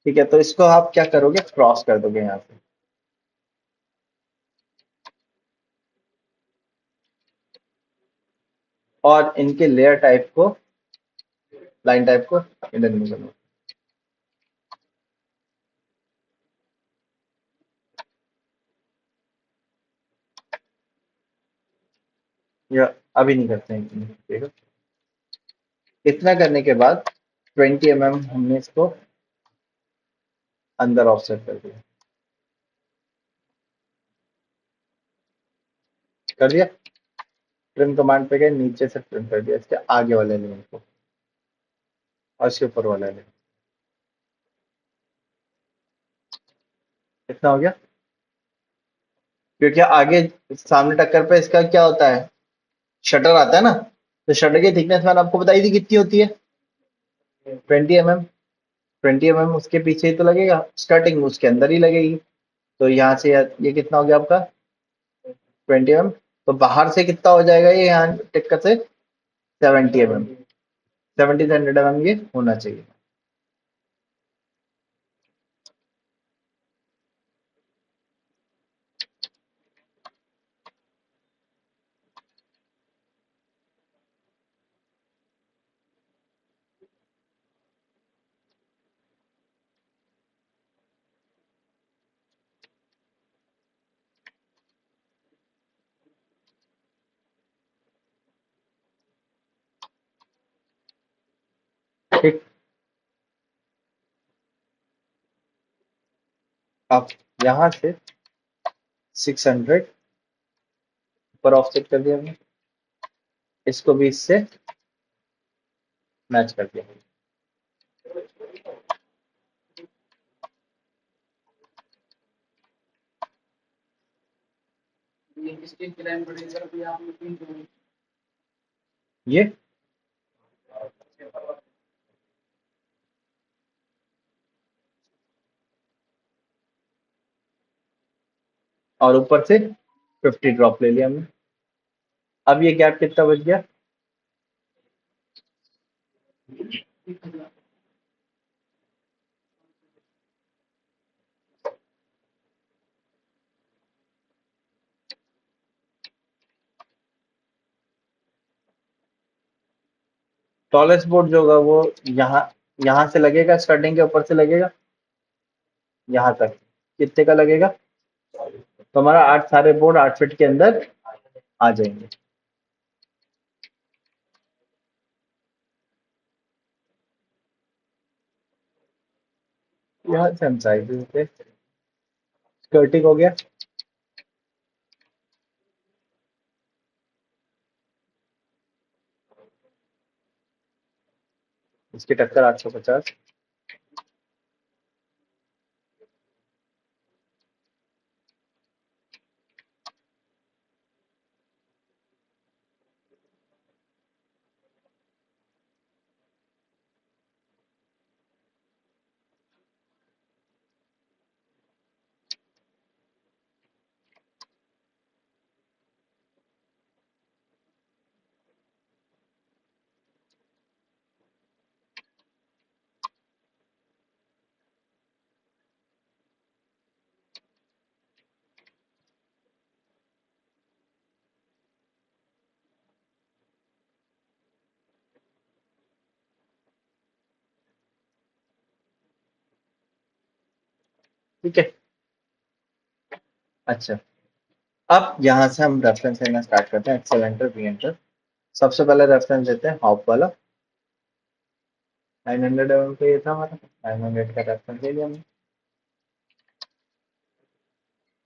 ठीक है, तो इसको आप क्या करोगे, क्रॉस कर दोगे यहाँ से, और इनके लेयर टाइप को, लाइन टाइप को इधर नहीं करो। या अभी नहीं करते हैं, ठीक है। इतना करने के बाद 20 mm हमने इसको अंदर ऑफसेट कर दिया, कर दिया। ट्रिम कमांड पे गए, नीचे से ट्रिम कर दिया इसके आगे वाले एलिमेंट को और इसके ऊपर वाला एलिमेंट। इतना हो गया, क्योंकि आगे सामने टक्कर पे इसका क्या होता है, शटर आता है ना, तो शटर की थिकनेस मैंने आपको बताई थी कितनी होती है, 20 mm। 20 mm उसके पीछे ही तो लगेगा, स्कर्टिंग उसके अंदर ही लगेगी। तो यहाँ से ये कितना हो गया आपका, 20 mm। तो बाहर से कितना हो जाएगा ये, यहाँ टिक्कर से 70 mm, 70 से 100 mm ये होना चाहिए। ठीक, अब यहाँ से 600 ऊपर ऑफसेट कर दिया हमने, इसको भी इससे मैच कर दिया। ये और ऊपर से 50 ड्रॉप ले लिया हमने। अब ये गैप कितना बच गया, टॉलेस्ट बोर्ड जो होगा वो यहाँ, यहाँ से लगेगा, स्टार्टिंग के ऊपर से लगेगा यहाँ तक, कितने का लगेगा, तो हमारा 8 सारे बोर्ड 8 फीट के अंदर आ जाएंगे। यहाँ से हम साइज देते, स्कर्टिंग हो गया, इसकी टक्कर 850। ठीक है, अच्छा। अब यहाँ से हम रेफरेंस लेना स्टार्ट करते हैं, एक्सेल एंटर, वी एंटर। सबसे पहले रेफरेंस देते हैं हॉप वाला, 900 पे ये था हमारा, 900 का रेफरेंस ले लिया हमने।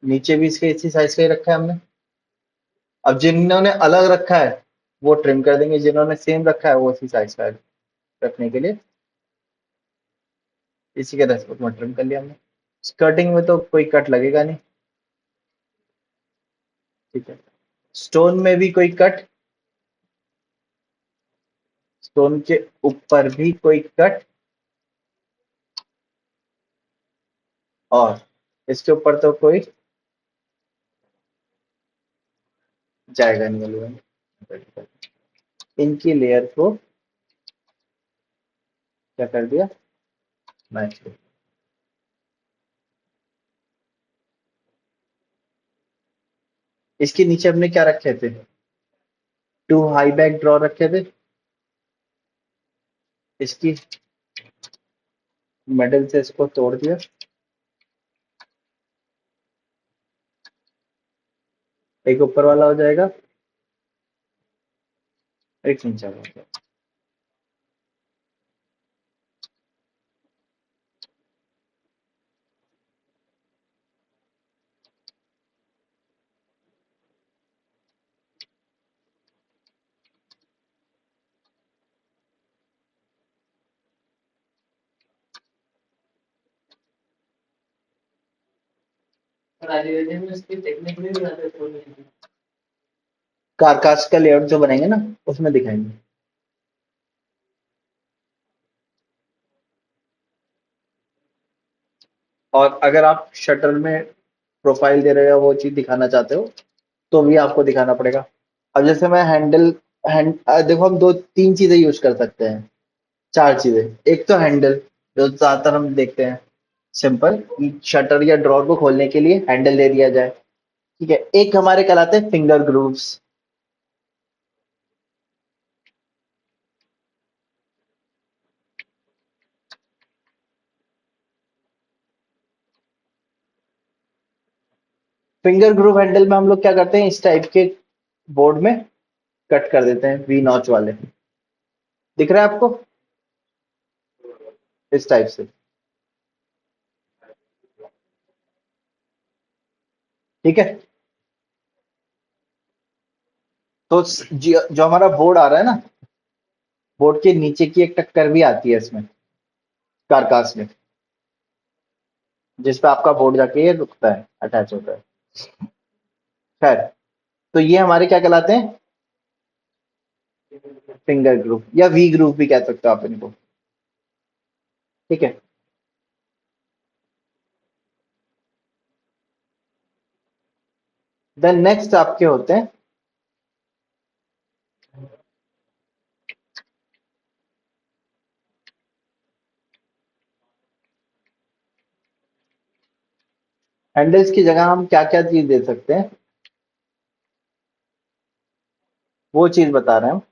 नीचे भी इसके इसी साइज का ही रखा है हमने। अब जिन्होंने अलग रखा है वो ट्रिम कर देंगे, जिन्होंने सेम रखा है वो उसी साइज का रखने के लिए इसी के रेस्पेक्ट में ट्रिम कर लिया हमने। स्कर्टिंग में तो कोई कट लगेगा नहीं, ठीक है। स्टोन में भी कोई कट, स्टोन के ऊपर भी कोई कट, और इसके ऊपर तो कोई जाएगा नहीं वाले। इनकी लेयर को क्या कर दिया, मैच कर। इसके नीचे हमने क्या रखे थे, टू हाई बैक ड्रॉ रखे थे। इसकी मिडल से इसको तोड़ दिया, एक ऊपर वाला हो जाएगा, एक नीचे वाला हो जाएगा। कारकास्ट का लेआउट जो बनाएंगे ना, उसमें दिखाएंगे। और अगर आप शटर में प्रोफाइल दे रहे हो, वो चीज दिखाना चाहते हो, तो भी आपको दिखाना पड़ेगा। अब जैसे मैं देखो हम दो तीन चीजें यूज कर सकते हैं, चार चीजें। एक तो हैंडल, जो ज्यादातर हम देखते हैं, सिंपल, शटर या ड्रॉर को खोलने के लिए हैंडल दे दिया जाए। ठीक है। एक हमारे कहलाते हैं finger grooves. Finger groove handle में हम लोग क्या करते हैं, इस टाइप के बोर्ड में कट कर देते हैं, वी नॉच वाले। दिख रहा है आपको, इस टाइप से। ठीक है। तो जो हमारा बोर्ड आ रहा है ना, बोर्ड के नीचे की एक टक्कर भी आती है इसमें, कारकास में, जिस पे आपका बोर्ड जाके ये रुकता है, अटैच होता है। खैर, तो ये हमारे क्या कहलाते हैं, फिंगर ग्रुप या वी ग्रुप भी कह सकते हो आप इनको। ठीक है। देन नेक्स्ट आपके होते हैं हैंडल्स की जगह हम क्या क्या चीज दे सकते हैं, वो चीज बता रहे हैं हम।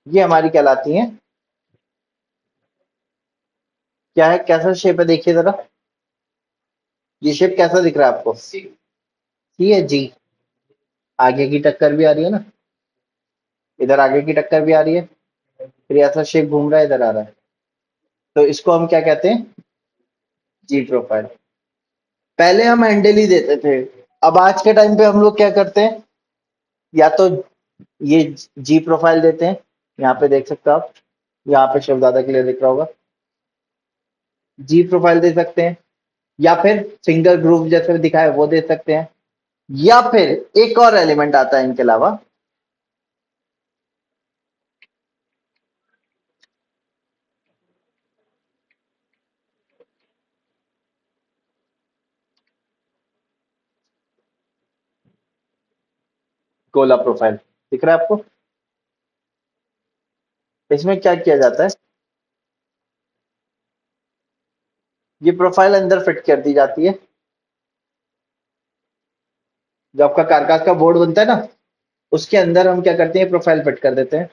ये हमारी कहलाती हैं, क्या है, कैसा शेप है देखिए जरा, ये शेप कैसा दिख रहा है आपको, सी है जी। आगे की टक्कर भी आ रही है ना, इधर आगे की टक्कर भी आ रही है, फिर ऐसा शेप घूम रहा है, इधर आ रहा है। तो इसको हम क्या कहते हैं, जी प्रोफाइल। पहले हम हैंडल ही देते थे, अब आज के टाइम पे हम लोग क्या करते हैं, या तो ये जी प्रोफाइल देते हैं, यहाँ पे देख सकते हो आप, यहाँ पे शेप ज्यादा क्लियर दिख रहा होगा, जी प्रोफाइल दे सकते हैं, या फिर फिंगर ग्रुप जैसे दिखाए वो दे सकते हैं, या फिर एक और एलिमेंट आता है इनके अलावा, गोला प्रोफाइल। दिख रहा है आपको, इसमें क्या किया जाता है, ये प्रोफाइल अंदर फिट कर दी जाती है। जो आपका कारकास का बोर्ड बनता है ना, उसके अंदर हम क्या करते हैं, प्रोफाइल फिट कर देते हैं।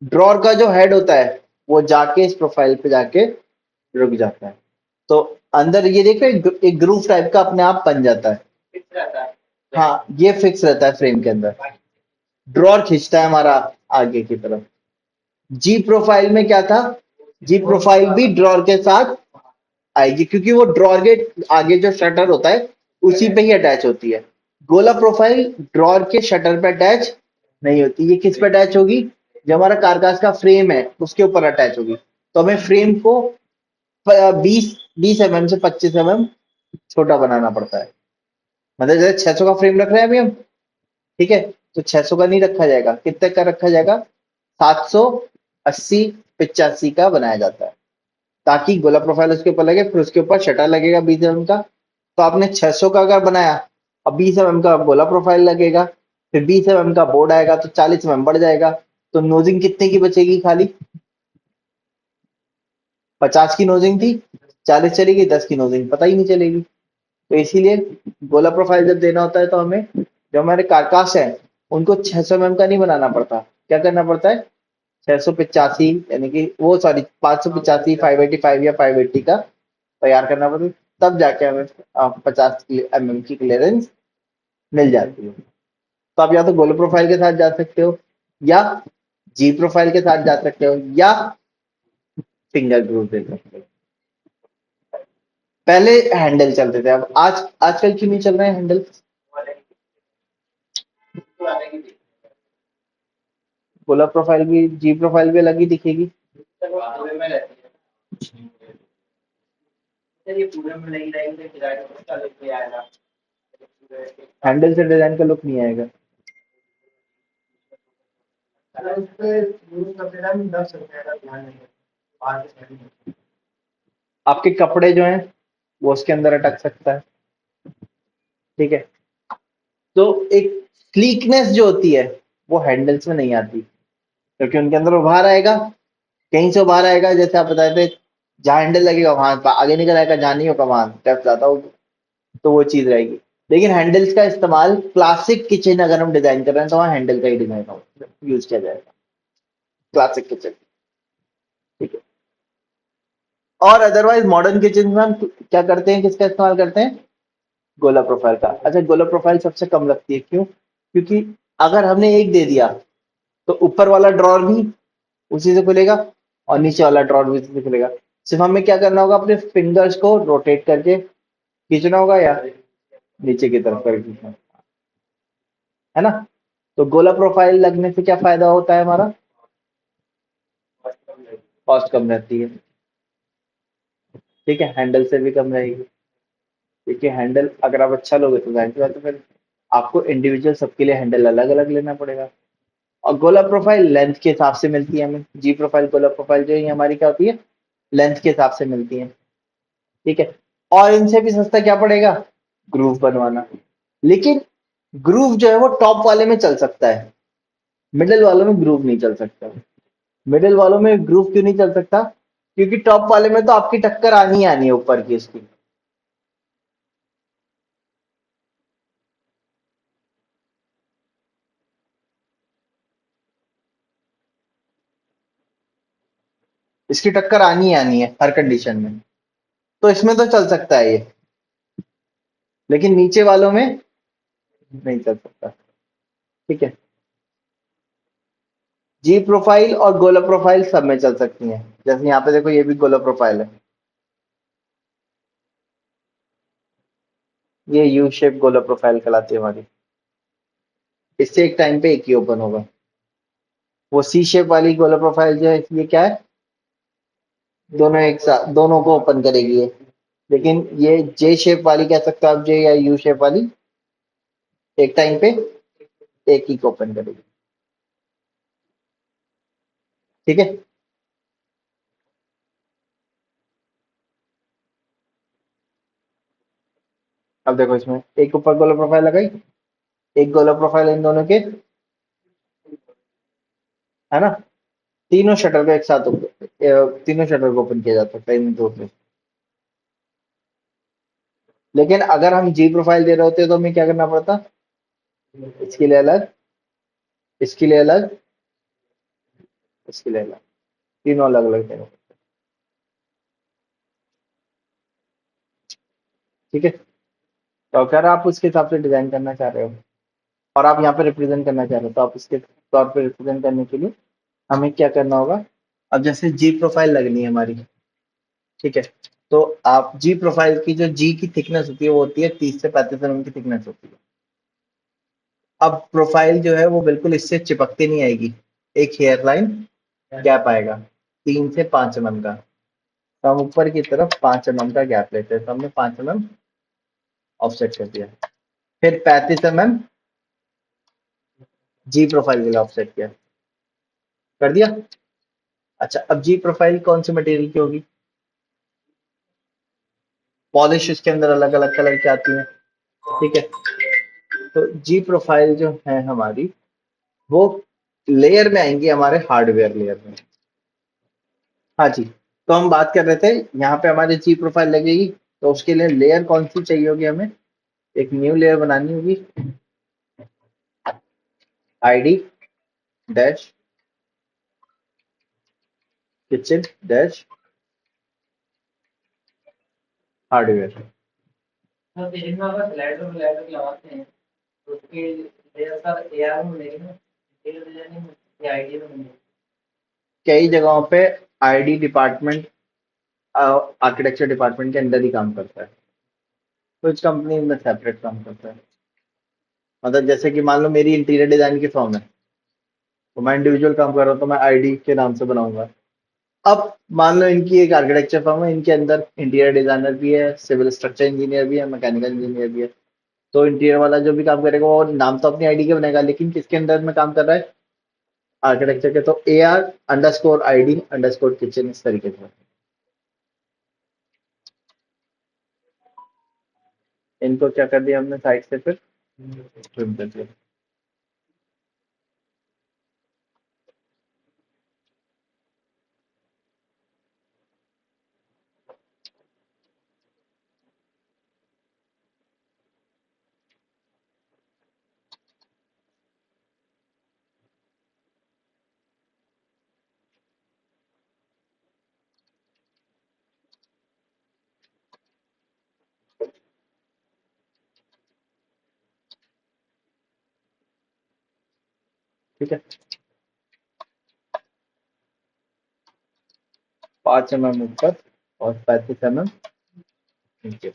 ड्रॉर का जो हेड होता है, वो जाके इस प्रोफाइल पे जाके रुक जाता है। तो अंदर ये देखो एक ग्रुप टाइप का अपने आप बन जाता है। हाँ, ये फिक्स रहता है फ्रेम के अंदर, ड्रॉर खींचता है हमारा आगे की तरफ। जी प्रोफाइल में क्या था, जी प्रोफाइल भी ड्रॉर के साथ आएगी, क्योंकि वो ड्रॉर के आगे जो शटर होता है, उसी पे ही अटैच होती है। गोला प्रोफाइल ड्रॉर के शटर पे अटैच नहीं होती, ये किस पे अटैच होगी, जो हमारा कारकास का फ्रेम है उसके ऊपर अटैच होगी। तो हमें फ्रेम को बीस 20 mm से 25 mm छोटा बनाना पड़ता है। मतलब जैसे 600 का फ्रेम रख रहे हैं अभी हम, ठीक है, तो 600 का नहीं रखा जाएगा, कितने का रखा जाएगा, 780 85 का बनाया जाता है, ताकि गोला प्रोफाइल उसके ऊपर लगे, फिर उसके ऊपर शटर लगेगा 20 mm का। तो आपने 600 का अगर बनाया, अब 20 mm का गोला प्रोफाइल लगेगा, फिर 20 mm का बोर्ड आएगा, तो 40 mm बढ़ जाएगा। तो नोजिंग कितने की बचेगी, खाली 50 की नोजिंग थी, 40 चलेगी, 10 की नोजिंग पता ही नहीं चलेगी। तो इसीलिए गोला प्रोफाइल जब देना होता है तो हमें, जो हमारे कारकास है, उनको 600 mm का नहीं बनाना पड़ता, क्या करना पड़ता है, 685, यानी कि वो सॉरी 585, 585 या 580 का तैयार करना पड़ता है, तब जाके हमें 50 mm की क्लियरेंस मिल जाती है। तो आप या तो गोला प्रोफाइल के साथ जा सकते हो, या जी प्रोफाइल के साथ जा सकते हो, या फिंगर ग्रुप दे सकते हो। पहले हैंडल चलते थे, अब आजकल क्यों नहीं चल रहे हैं हैंडल। गोला प्रोफाइल भी, जी प्रोफाइल भी अलग ही दिखेगी। हैंडल से डिजाइन का लुक नहीं आएगा। आपके कपड़े जो हैं वो उसके अंदर अटक सकता है, ठीक है। तो एक स्लीकनेस जो होती है वो हैंडल्स में नहीं आती, क्योंकि उनके अंदर उभार आएगा, कहीं से उभार आएगा, जैसे आप बताए थे, जहाँ हैंडल लगेगा वहां आगे निकल आएगा, जहाँ नहीं होगा वहां डेप्थ ज्यादा होगी, तो वो चीज रहेगी। लेकिन हैंडल्स का इस्तेमाल क्लासिक किचन अगर हम डिजाइन कर रहे हैं तो वहाँ हैंडल का ही डिजाइन यूज किया जाएगा, क्लासिक किचन, ठीक है। और अदरवाइज मॉडर्न किचन में हम क्या करते हैं, किसका इस्तेमाल करते हैं, गोला प्रोफाइल का। अच्छा, गोला प्रोफाइल सबसे कम लगती है, क्यों, क्योंकि अगर हमने एक दे दिया तो ऊपर वाला ड्रॉर भी उसी से खुलेगा, और नीचे वाला ड्रॉर भी उसी से खुलेगा। सिर्फ हमें क्या करना होगा, अपने फिंगर्स को रोटेट करके खींचना होगा, या नीचे की तरफ करके खींचना, है ना। तो गोला प्रोफाइल लगने से क्या फायदा होता है हमारा, कॉस्ट कम रहती है, ठीक है, हैंडल से भी कम रहेगी, क्योंकि हैंडल अगर आप अच्छा लोगे तो जाहिर सी बात है फिर आपको इंडिविजुअल सबके लिए हैंडल अलग अलग लेना पड़ेगा। और गोला प्रोफाइल लेंथ के हिसाब से मिलती है हमें, जी प्रोफाइल गोला प्रोफाइल जो है ये हमारी क्या होती है, लेंथ के हिसाब से मिलती है, ठीक है। और इनसे भी सस्ता क्या पड़ेगा, ग्रूव बनवाना। लेकिन ग्रूव जो है वो टॉप वाले में चल सकता है, मिडिल वालों में ग्रूव नहीं चल सकता। मिडिल वालों में ग्रूव क्यों नहीं चल सकता, क्योंकि टॉप वाले में तो आपकी टक्कर आनी ही आनी है ऊपर की इसकी, इसकी टक्कर आनी ही आनी है हर कंडीशन में। तो इसमें तो चल सकता है ये, लेकिन नीचे वालों में नहीं चल सकता, ठीक है। जी प्रोफाइल और गोला प्रोफाइल सब में चल सकती हैं, जैसे यहाँ पे देखो ये भी गोला प्रोफाइल है, ये यू शेप गोला प्रोफाइल कहलाती है हमारी। इससे एक टाइम पे एक ही ओपन होगा। वो सी शेप वाली गोला प्रोफाइल जो है ये क्या है, दोनों एक साथ दोनों को ओपन करेगी ये। लेकिन ये जे शेप वाली कह सकते हो आप, जे या यू शेप वाली एक टाइम पे एक ही को ओपन करेगी, ठीक है। अब देखो इसमें एक ऊपर गोला प्रोफाइल लगाई, एक गोला प्रोफाइल इन दोनों के, है ना। तीनों शटर को एक साथ तीनों शटर को ओपन किया जा सकता है इन दो से। लेकिन अगर हम जी प्रोफाइल दे रहे होते तो हमें क्या करना पड़ता, इसके लिए अलग, इसके लिए अलग, इसके लिए अलग, तीनों अलग अलग देने, ठीक है। तो अगर आप उसके हिसाब से डिजाइन करना चाह रहे हो और आप यहाँ पे रिप्रेजेंट करना चाह रहे हो, तो आप इसके तौर पे रिप्रेजेंट करने के लिए हमें क्या करना होगा। अब जैसे जी प्रोफाइल लगनी है हमारी, ठीक है, तो आप जी प्रोफाइल की जो जी की थिकनेस होती है वो होती है 30 से 35 mm की थिकनेस होती है। अब प्रोफाइल जो है वो बिल्कुल इससे चिपकती नहीं आएगी, एक हेयर लाइन गैप आएगा 3 से 5 mm का, तो हम ऊपर की तरफ 5 mm का गैप लेते हैं, तो हमने 5 mm ऑफसेट कर दिया। फिर 35 mm जी प्रोफाइल के लिए ऑफसेट किया, कर दिया। अच्छा, अब जी प्रोफाइल कौन सी मटेरियल की होगी? पॉलिश इसके अंदर अलग अलग कलर की आती है, ठीक है। तो जी प्रोफाइल जो है हमारी, वो लेयर में आएंगी, हमारे हार्डवेयर लेयर में। हाँ जी, तो हम बात कर रहे थे, यहाँ पे हमारी जी प्रोफाइल लगेगी, तो उसके लिए लेयर कौन सी चाहिए होगी हमें? एक न्यू लेयर बनानी होगी, ID dash kitchen dash hardware. हाँ, तो इनमें अगर स्लाइडर व्लाइडर लगाते हैं तो उसके लेयर सर एआर में मिलेगी ना, इंटीरियर डिजाइनिंग में या आईडी में मिलेगी? कई जगहों पे आईडी डिपार्टमेंट आर्किटेक्चर डिपार्टमेंट के अंदर ही काम करता है, कुछ कंपनी में सेपरेट काम करता है। मतलब जैसे कि मान लो मेरी इंटीरियर डिजाइन की फर्म है, तो मैं इंडिविजुअल काम कर रहा हूँ, तो मैं आईडी के नाम से बनाऊंगा। अब मान लो इनकी एक आर्किटेक्चर फर्म है, इनके अंदर इंटीरियर डिजाइनर भी है, सिविल स्ट्रक्चर इंजीनियर भी है, मैकेनिकल इंजीनियर भी है। तो इंटीरियर वाला जो भी काम करेगा वो नाम तो अपनी आईडी के बनेगा, लेकिन किसके अंदर में काम कर रहा है? आर्किटेक्चर के। तो AR_ID_किचन इस तरीके से इनको क्या कर दिया हमने साइड से, फिर trim कर दिया। ठीक है, 5 mm ऊपर और 35 mm नीचे।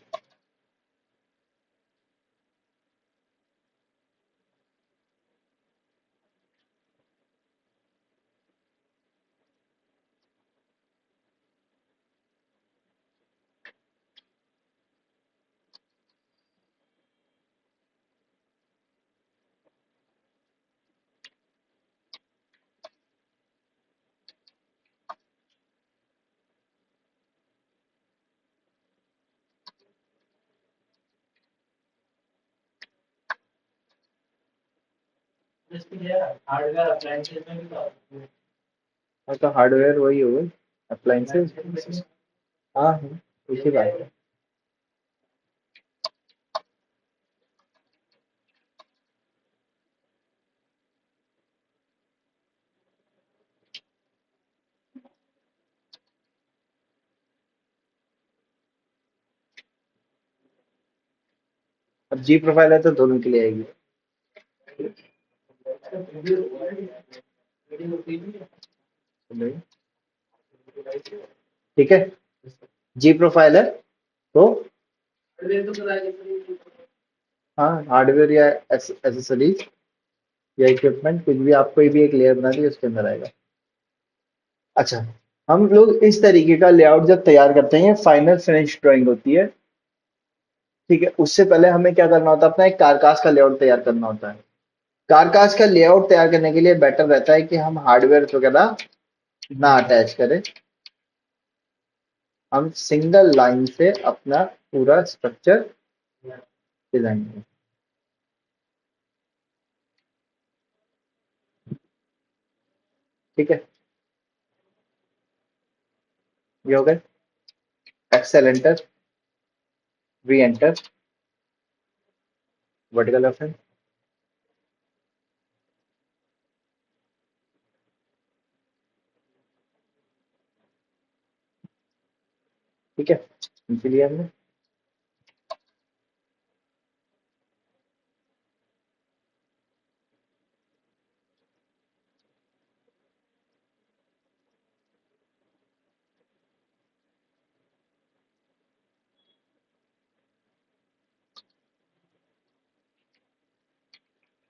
हार्डवेयर अप्लायंसेस में भी हाँ, तो हार्डवेयर वही हो गई, अप्लायंसेस। हाँ हाँ, इसी बात है। अब जी प्रोफाइल है तो दोनों के लिए आएगी। ठीक है, जी प्रोफाइल है तो हाँ, हार्डवेयर या एसेसरीज या इक्विपमेंट कुछ भी, आप कोई भी एक लेयर बना दी उसके अंदर आएगा। अच्छा, हम लोग इस तरीके का लेआउट जब तैयार करते हैं, फाइनल फिनिश ड्राइंग होती है, ठीक है। उससे पहले हमें क्या करना होता है? अपना एक कारकास का लेआउट तैयार करना होता है। कारकास का लेआउट तैयार करने के लिए बेटर रहता है कि हम हार्डवेयर वगैरह ना अटैच करें, हम सिंगल लाइन से अपना पूरा स्ट्रक्चर डिजाइन करें। ठीक है, ये हो गए। Excel enter, V enter, vertical reference. ठीक है, इसीलिए हमने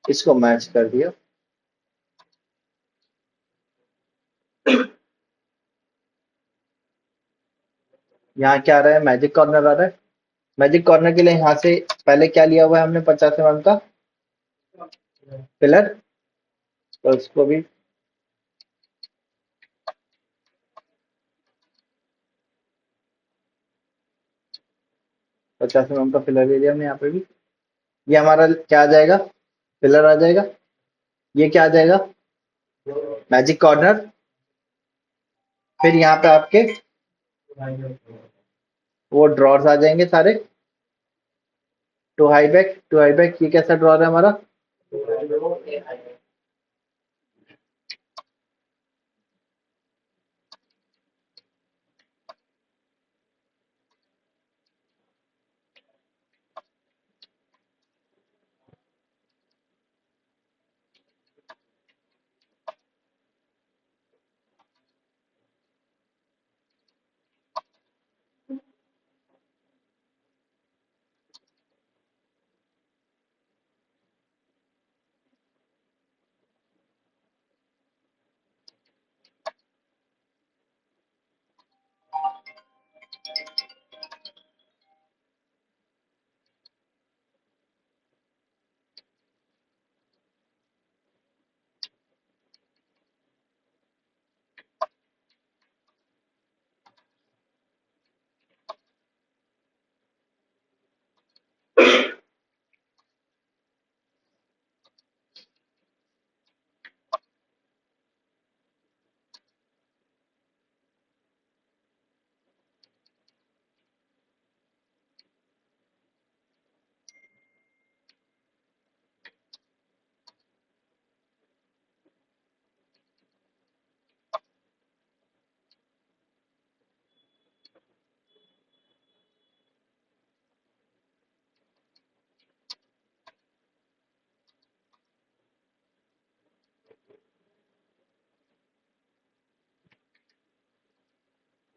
इसको मैच कर दिया। यहाँ क्या आ रहा है, मैजिक कॉर्नर आ रहा है। मैजिक कॉर्नर के लिए यहाँ से पहले क्या लिया हुआ है हमने, 50 mm का पिलर, तो उसको भी 50 mm का पिलर ले लिया हमने यहाँ पे भी। ये हमारा क्या आ जाएगा, पिलर आ जाएगा। ये क्या आ जाएगा, मैजिक कॉर्नर। फिर यहाँ पे आपके वो ड्रॉर्स आ जाएंगे सारे। टू हाई बैक, ये कैसा ड्रॉर है हमारा,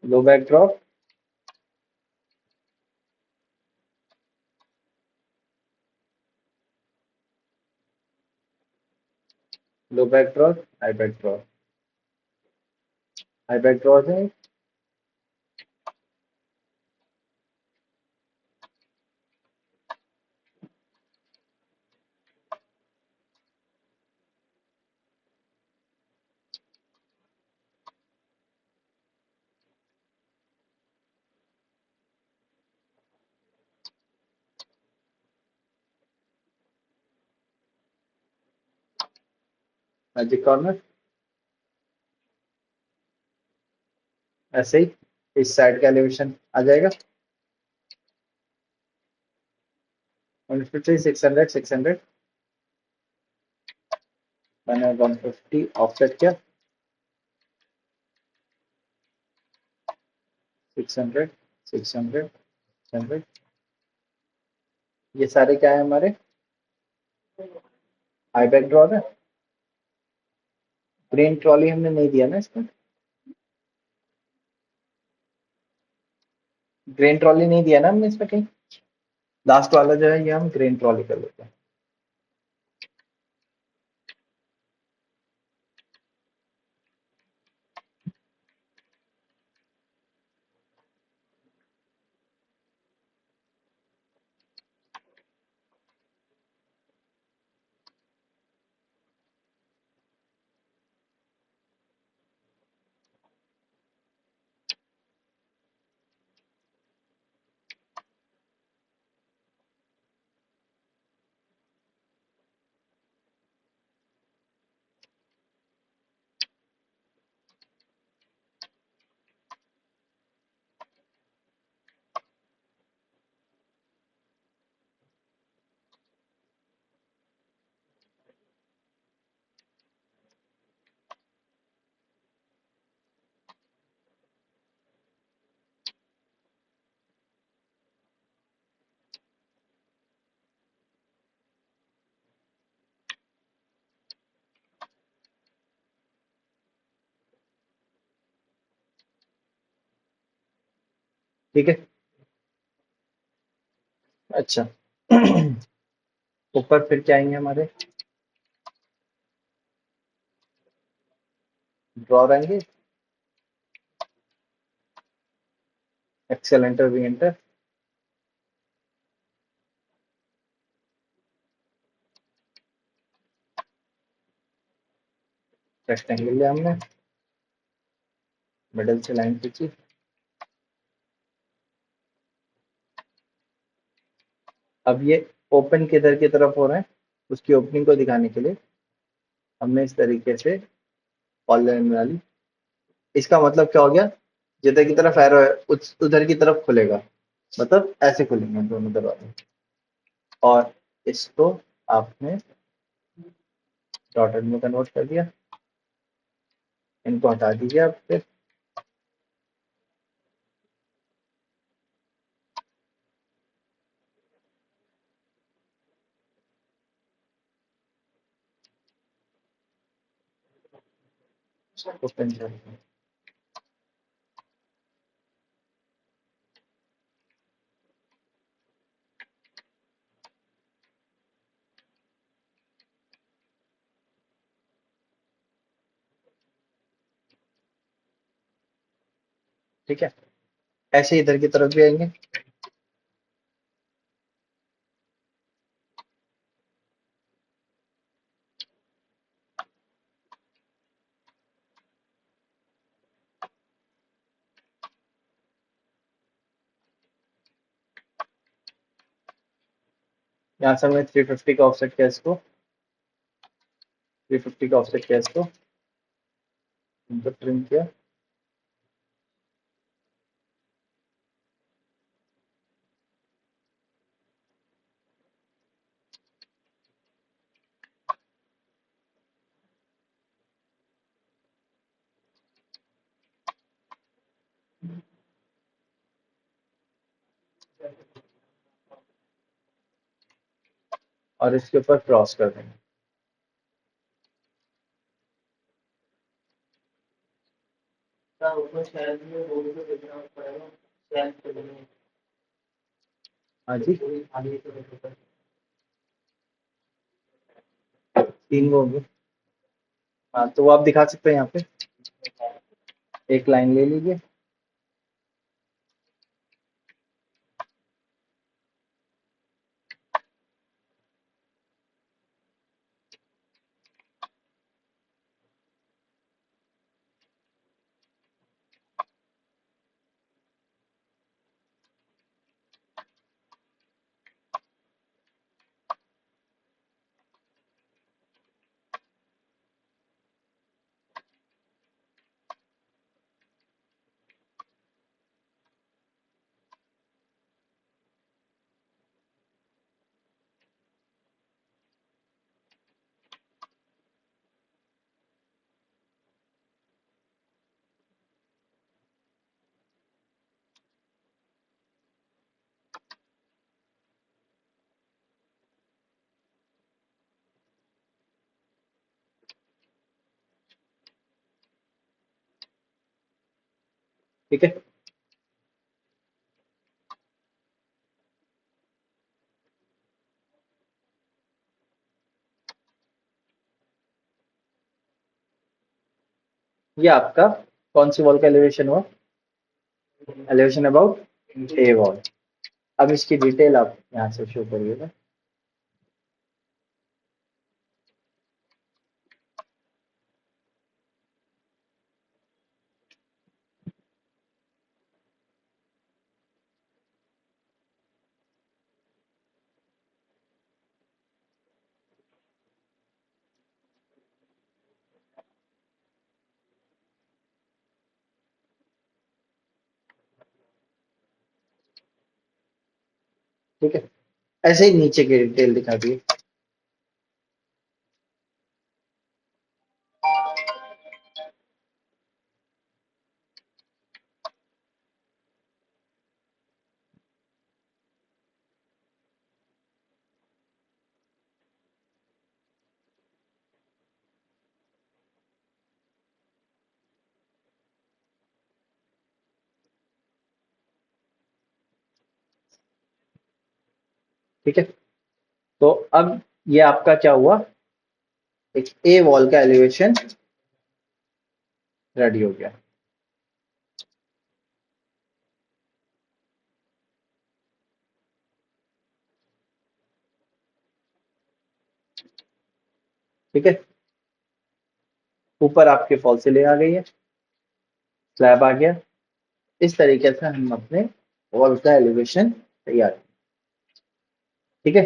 low back drop, low back drop, high back drop, high back drop है। मैजिक कॉर्नर ऐसे ही इस साइड का एलिवेशन आ जाएगा। 150, 600, 600, मैंने 150 ऑफसेट किया, 600, 600, 600। ये सारे क्या है हमारे, हाई बैक ड्रॉप है। ग्रीन ट्रॉली हमने नहीं दिया ना इसमें, ग्रीन ट्रॉली नहीं दिया ना हमने इसमें कहीं। लास्ट वाला जो है ये हम ग्रीन ट्रॉली कर लेते हैं। ठीक है। अच्छा ऊपर फिर क्या आएंगे हमारे, ड्रॉर आएंगे, Excel enter V enter. Rectangle लिया हमने, मिडल से लाइन खींची। अब ये ओपन किधर की तरफ हो रहा है, उसकी ओपनिंग को दिखाने के लिए हमने इस तरीके से कॉलर लाइन बना ली। इसका मतलब क्या हो गया, जिधर की तरफ एरो है उधर की तरफ खुलेगा, मतलब ऐसे खुलेंगे दोनों दरवाजे। और इसको आपने डॉटेड में कन्वर्ट कर दिया। इनको हटा दीजिए आप फिर। ओपन कर, ठीक है। ऐसे इधर की तरफ भी आएंगे। यहाँ से हमने 350 का ऑफसेट किया इसको, 350 का ऑफसेट किया इसको, इनको ट्रिम किया। और इसके ऊपर क्रॉस कर देंगे। हाँ जी, 3 वो होंगे। हाँ, तो वो आप दिखा सकते हैं यहाँ पे। एक लाइन ले लीजिए। ठीक है। ये आपका कौन सी वॉल का एलिवेशन हुआ, एलिवेशन अबाउट ए वॉल। अब इसकी डिटेल आप यहाँ से शो करिएगा। ठीक है, ऐसे ही नीचे की डिटेल दिखा दिए। ठीक है, तो अब ये आपका क्या हुआ, एक ए वॉल का एलिवेशन रेडी हो गया। ठीक है। ऊपर आपके फॉल सीलिंग आ गई है, स्लैब आ गया। इस तरीके से हम अपने वॉल का एलिवेशन तैयार, ठीक है।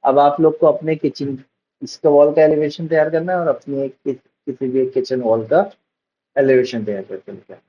अब आप लोग को अपने किचन इसका वॉल का एलिवेशन तैयार करना है और अपनी एक किसी भी किचन वॉल का एलिवेशन तैयार करके लिखा है।